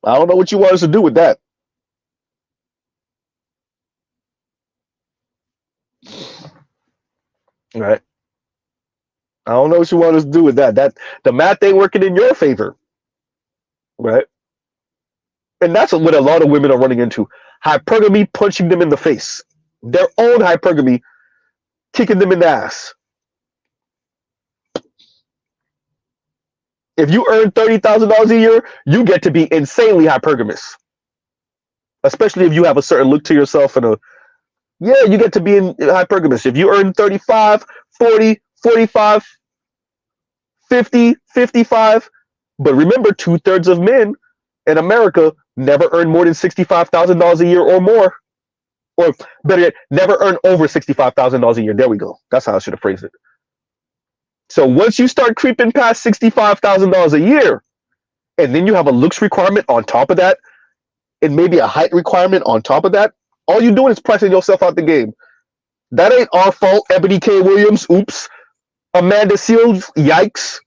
A: I don't know what you want us to do with that. Right. I don't know what you want us to do with that. That the math ain't working in your favor. Right. And that's what a lot of women are running into. Hypergamy punching them in the face. Their own hypergamy kicking them in the ass. If you earn $30,000 a year, you get to be insanely hypergamous. Especially if you have a certain look to yourself and you get to be in hypergamous. If you earn 35, 40, 45, 50, 55, but remember 2/3 of men in America never earn more than $65,000 a year or more. Or better yet, never earn over $65,000 a year. There we go. That's how I should have phrased it. So once you start creeping past $65,000 a year, and then you have a looks requirement on top of that, and maybe a height requirement on top of that, all you're doing is pricing yourself out the game. That ain't our fault. Ebony K. Williams, oops. Amanda Seals, yikes.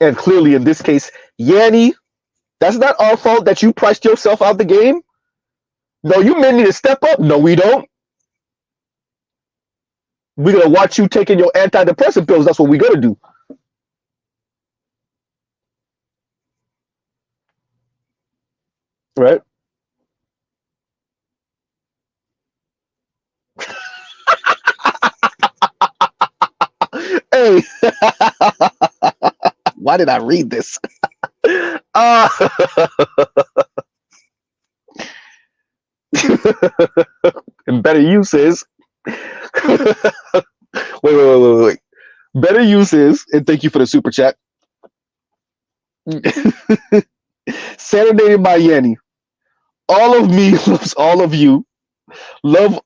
A: And clearly in this case, Yanni, that's not our fault that you priced yourself out the game. No, you men need to step up. No, we don't. We're going to watch you taking your antidepressant pills. That's what we're going to do. Right? Hey, why did I read this? And better use is wait. Better use is, and thank you for the super chat. Serenaded by Yanni. All of me loves all of you. Love,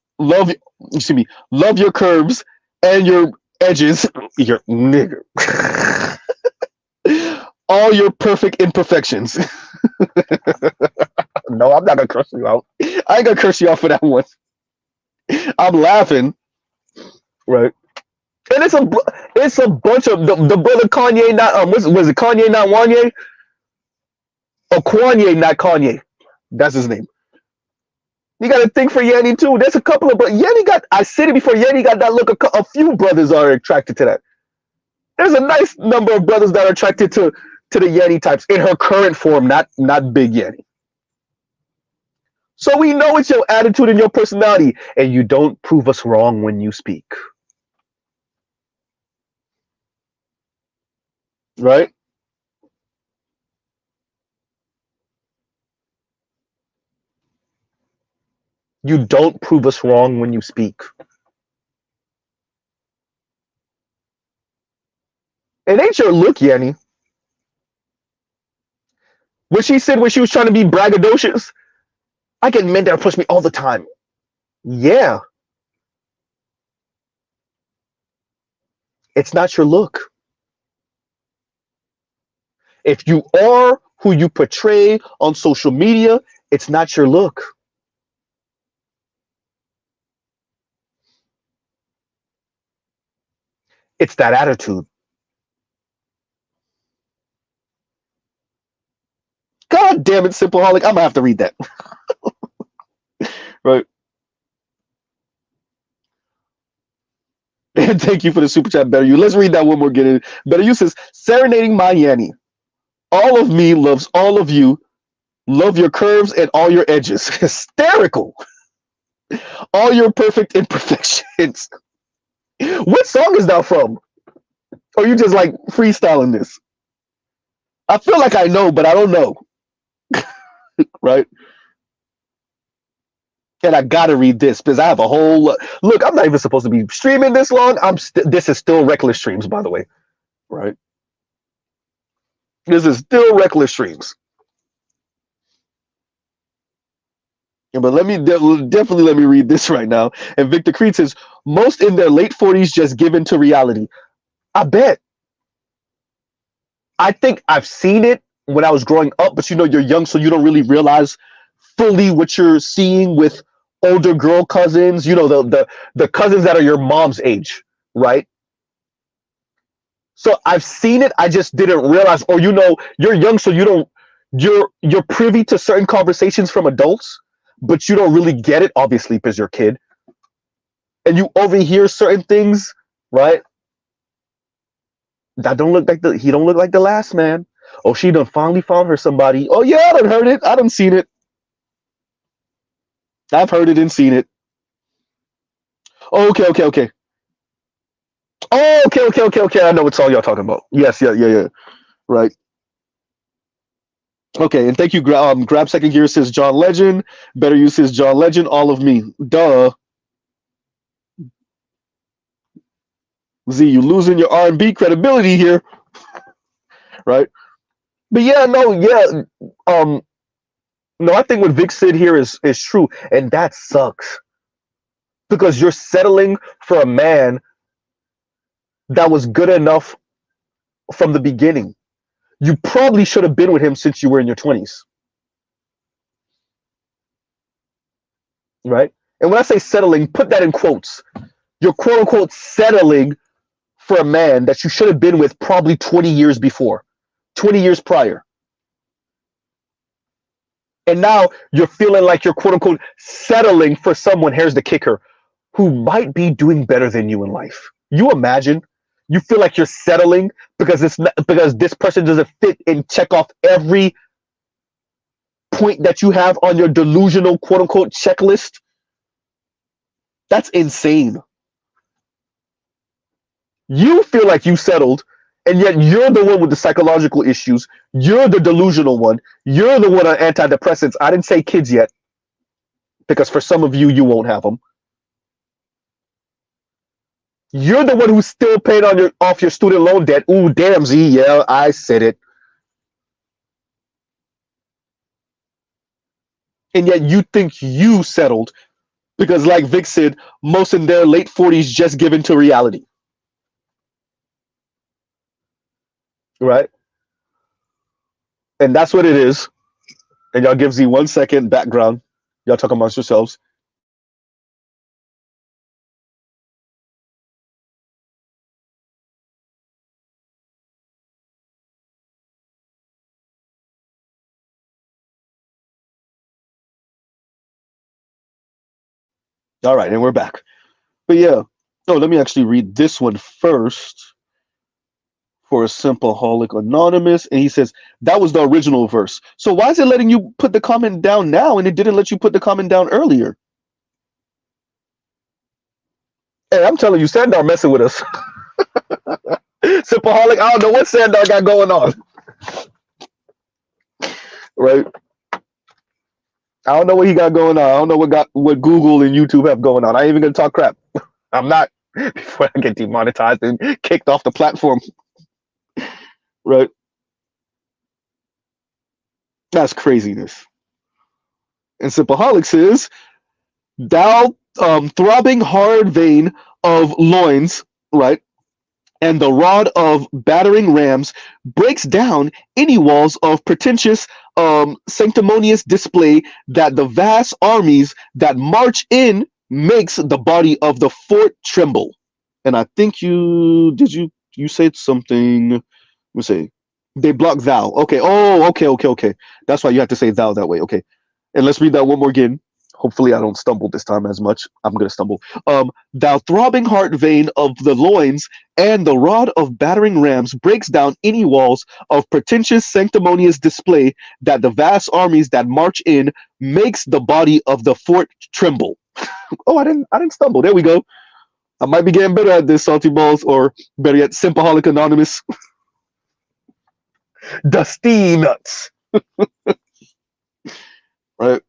A: excuse me, love your curves and your edges. Your nigger. All your perfect imperfections. No, I'm not gonna curse you out. I ain't gonna curse you out for that one. I'm laughing, right? And it's a bunch of the brother Kanye, not was it Kanye, not Wanye? Or Kanye, not Kanye. That's his name. You got to think for Yanni too. There's a couple of Yanni got. I said it before. Yanni got that look. A few brothers are attracted to that. There's a nice number of brothers that are attracted to the Yanni types in her current form, not big Yanni. So we know it's your attitude and your personality, and you don't prove us wrong when you speak. Right? You don't prove us wrong when you speak. It ain't your look, Yanni. What she said when she was trying to be braggadocious, I get men that approach me all the time. Yeah. It's not your look. If you are who you portray on social media, it's not your look. It's that attitude. God damn it, Simpleholic. I'm gonna have to read that. Right. And thank you for the super chat, Better You. Let's read that one more. Get it. Better You says, serenading my Yanni. All of me loves all of you. Love your curves and all your edges. Hysterical. All your perfect imperfections. What song is that from? Or are you just like freestyling this? I feel like I know, but I don't know. Right? And I gotta read this because I have a whole look. I'm not even supposed to be streaming this long. This is still reckless streams, by the way. Right? This is still reckless streams. But definitely let me read this right now. And Victor Creed says, most in their late 40s just give in to reality. I bet. I think I've seen it when I was growing up, but you're young, so you don't really realize fully what you're seeing with older girl cousins, the cousins that are your mom's age, right? So I've seen it, I just didn't realize, or you're young, so you're privy to certain conversations from adults, but you don't really get it, obviously, because you're a kid. And you overhear certain things, right? That don't look like he don't look like the last man. Oh, she done finally found her somebody. Oh yeah, I done heard it. I done seen it. I've heard it and seen it. Oh, okay. Oh, okay. I know what song y'all talking about. Yes, yeah. Right. Okay, and thank you. Grab Second Gear says John Legend. Better You says John Legend. All of me. Duh. Z, you losing your R&B credibility here. Right. But yeah, no, I think what Vic said here is true, and that sucks. because you're settling for a man that was good enough from the beginning. You probably should have been with him since you were in your 20s, right? And when I say settling, put that in quotes. You're quote unquote settling for a man that you should have been with probably 20 years before, 20 years prior. And now you're feeling like you're quote unquote settling for someone, here's the kicker, who might be doing better than you in life. You imagine? You feel like you're settling because it's not, because this person doesn't fit and check off every point that you have on your delusional quote unquote checklist. That's insane. You feel like you settled, and yet you're the one with the psychological issues. You're the delusional one. You're the one on antidepressants. I didn't say kids yet, because for some of you, you won't have them. You're the one who's still paying on off your student loan debt. Ooh, damn, Z, yeah, I said it. And yet you think you settled because, like Vic said, most in their late 40s just given to reality. Right? And that's what it is. And y'all give Z 1 second background. Y'all talk amongst yourselves. All right, and we're back. But yeah, oh, let me actually read this one first for a Simpleholic Anonymous. And he says, that was the original verse. So why is it letting you put the comment down now and it didn't let you put the comment down earlier? Hey, I'm telling you, Sandar messing with us. Simpleholic, I don't know what Sandar got going on. Right? I don't know what he got going on. I don't know what Google and YouTube have going on. I ain't even gonna talk crap. I'm not, before I get demonetized and kicked off the platform. Right? That's craziness. And Simpleholic says, thou throbbing hard vein of loins, right, and the rod of battering rams breaks down any walls of pretentious sanctimonious display that the vast armies that march in makes the body of the fort tremble. And I think you said something. Let me say, they block thou. Okay. Oh, okay. That's why you have to say thou that way. Okay. And let's read that one more again. Hopefully I don't stumble this time as much. I'm going to stumble. Thou throbbing heart vein of the loins and the rod of battering rams breaks down any walls of pretentious sanctimonious display that the vast armies that march in makes the body of the fort tremble. Oh, I didn't stumble. There we go. I might be getting better at this, Salty Balls, or better yet, Simpleholic Anonymous. Dusty nuts. Right?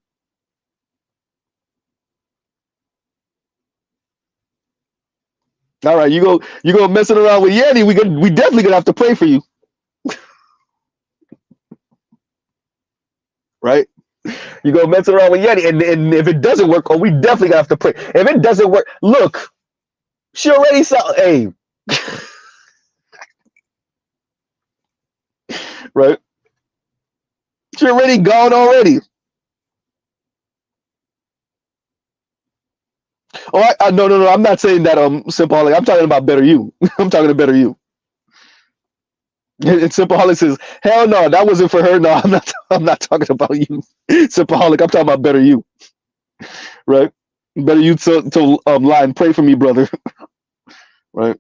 A: All right, you go messing around with Yanni. We definitely gonna have to pray for you, right? You go messing around with Yanni, and if it doesn't work, we definitely gonna have to pray. If it doesn't work, look, she already saw. Hey, right? She already gone already. Oh, no. I'm not saying that. Simpleholic. I'm talking about better you. I'm talking to better you. And Simpleholic says, "Hell no, that wasn't for her. No, I'm not. I'm not talking about you, Simpleholic. I'm talking about better you, right? Better you to lie and pray for me, brother, right?"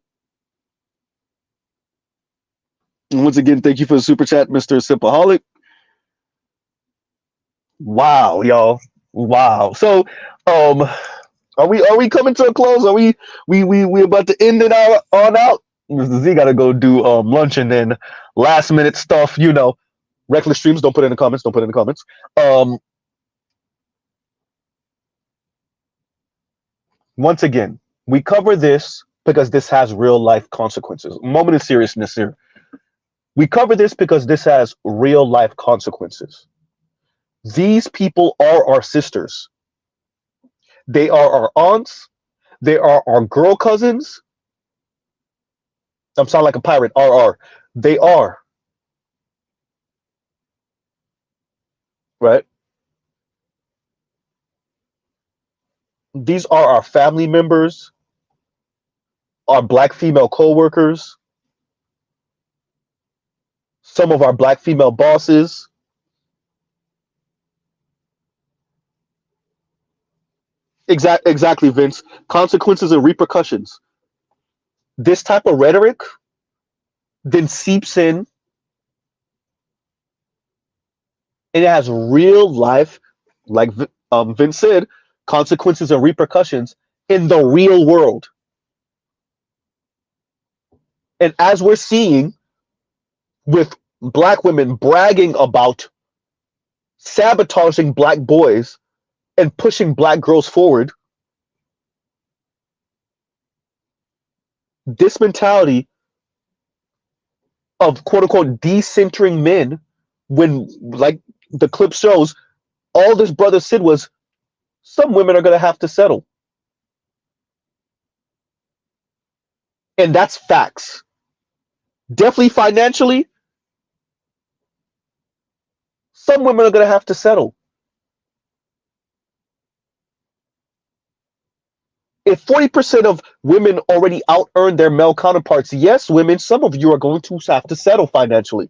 A: And once again, thank you for the super chat, Mr. Simpleholic. Wow, y'all. Wow. So, are we coming to a close? Are we about to end it on out? Z got to go do lunch and then last minute stuff. You know, reckless streams. Don't put it in the comments. Don't put it in the comments. Once again, we cover this because this has real life consequences. Moment of seriousness here. We cover this because this has real life consequences. These people are our sisters. They are our aunts. They are our girl cousins. I'm sounding like a pirate. RR. They are, right? These are our family members, our black female co-workers, some of our black female bosses. Exactly, Vince. Consequences and repercussions. This type of rhetoric then seeps in, and it has real life, like Vince said, consequences and repercussions in the real world. And as we're seeing with black women bragging about sabotaging black boys and pushing black girls forward, this mentality of quote unquote decentering men, when, like the clip shows, all this brother said was some women are going to have to settle. And that's facts. Definitely financially, some women are going to have to settle. If 40% of women already out earn their male counterparts, yes, women, some of you are going to have to settle financially.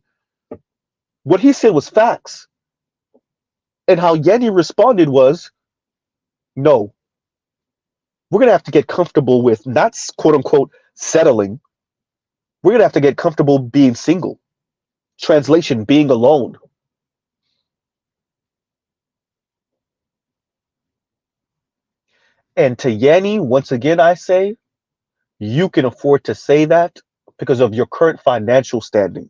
A: What he said was facts. And how Yanni responded was, no, we're going to have to get comfortable with not quote unquote settling. We're going to have to get comfortable being single. Translation, being alone. And to Yanni, once again, I say, you can afford to say that because of your current financial standing.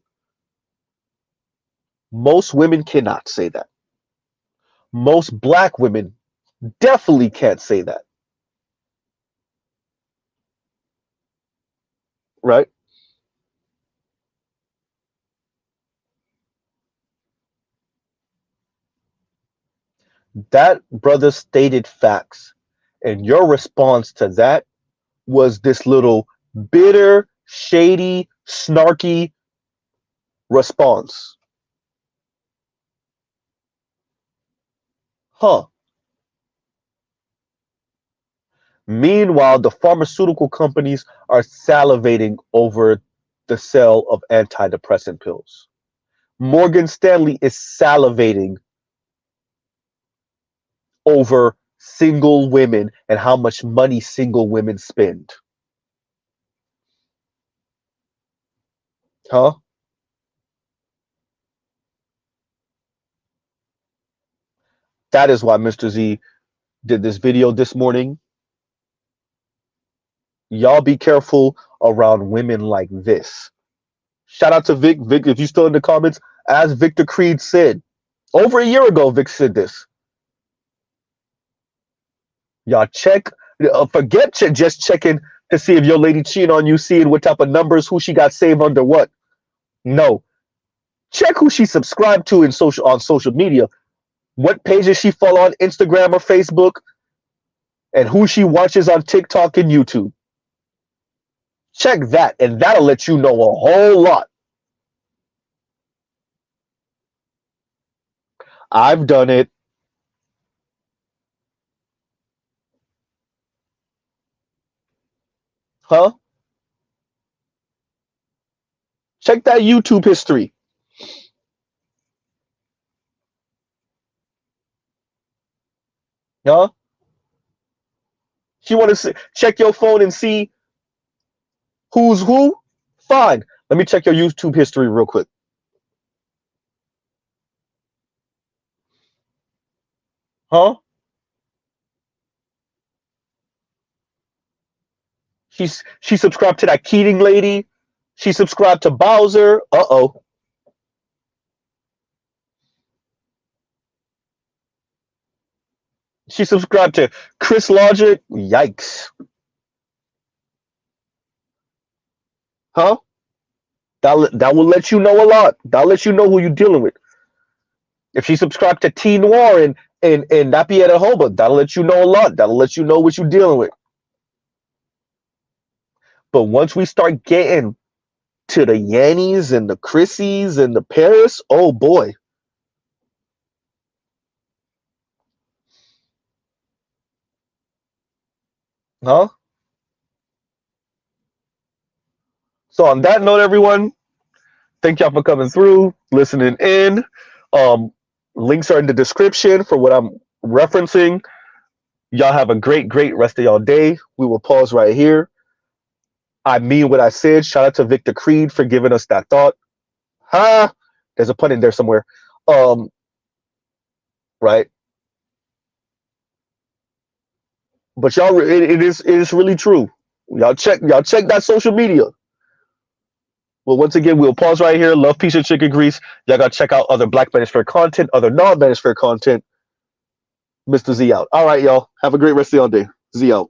A: Most women cannot say that. Most black women definitely can't say that. Right? That brother stated facts. And your response to that was this little bitter, shady, snarky response. Huh. Meanwhile, the pharmaceutical companies are salivating over the sale of antidepressant pills. Morgan Stanley is salivating over single women and how much money single women spend. Huh? That is why Mr. Z did this video this morning. Y'all be careful around women like this. Shout out to Vic. Vic, if you're still in the comments, as Victor Creed said, over a year ago, Vic said this. Y'all check, forget just checking to see if your lady cheating on you, seeing what type of numbers, who she got saved under what. No. Check who she subscribed to on social media. What pages she follow on Instagram or Facebook, and who she watches on TikTok and YouTube. Check that, and that'll let you know a whole lot. I've done it. Huh? Check that YouTube history. Huh? You want to check your phone and see who's who? Fine. Let me check your YouTube history real quick. Huh? She subscribed to that Keating lady. She subscribed to Bowser. Uh-oh. She subscribed to Chris Logic. Yikes. Huh? That will let you know a lot. That'll let you know who you're dealing with. If she subscribed to T Noir and Nappy at a Hoba, that'll let you know a lot. That'll let you know what you're dealing with. But once we start getting to the Yannis and the Chrissies and the Paris, oh boy. Huh? So on that note, everyone, thank y'all for coming through, listening in. Um, Links are in the description for what I'm referencing. Y'all have a great, great rest of y'all day. We will pause right here. I mean what I said. Shout out to Victor Creed for giving us that thought. Ha! There's a pun in there somewhere. Right. But y'all, it is really true. Y'all check that social media. Well, once again, we'll pause right here. Love, peace, and chicken grease. Y'all gotta check out other Black Manosphere content, other non-Manosphere content. Mr. Z out. All right, y'all. Have a great rest of y'all day. Z out.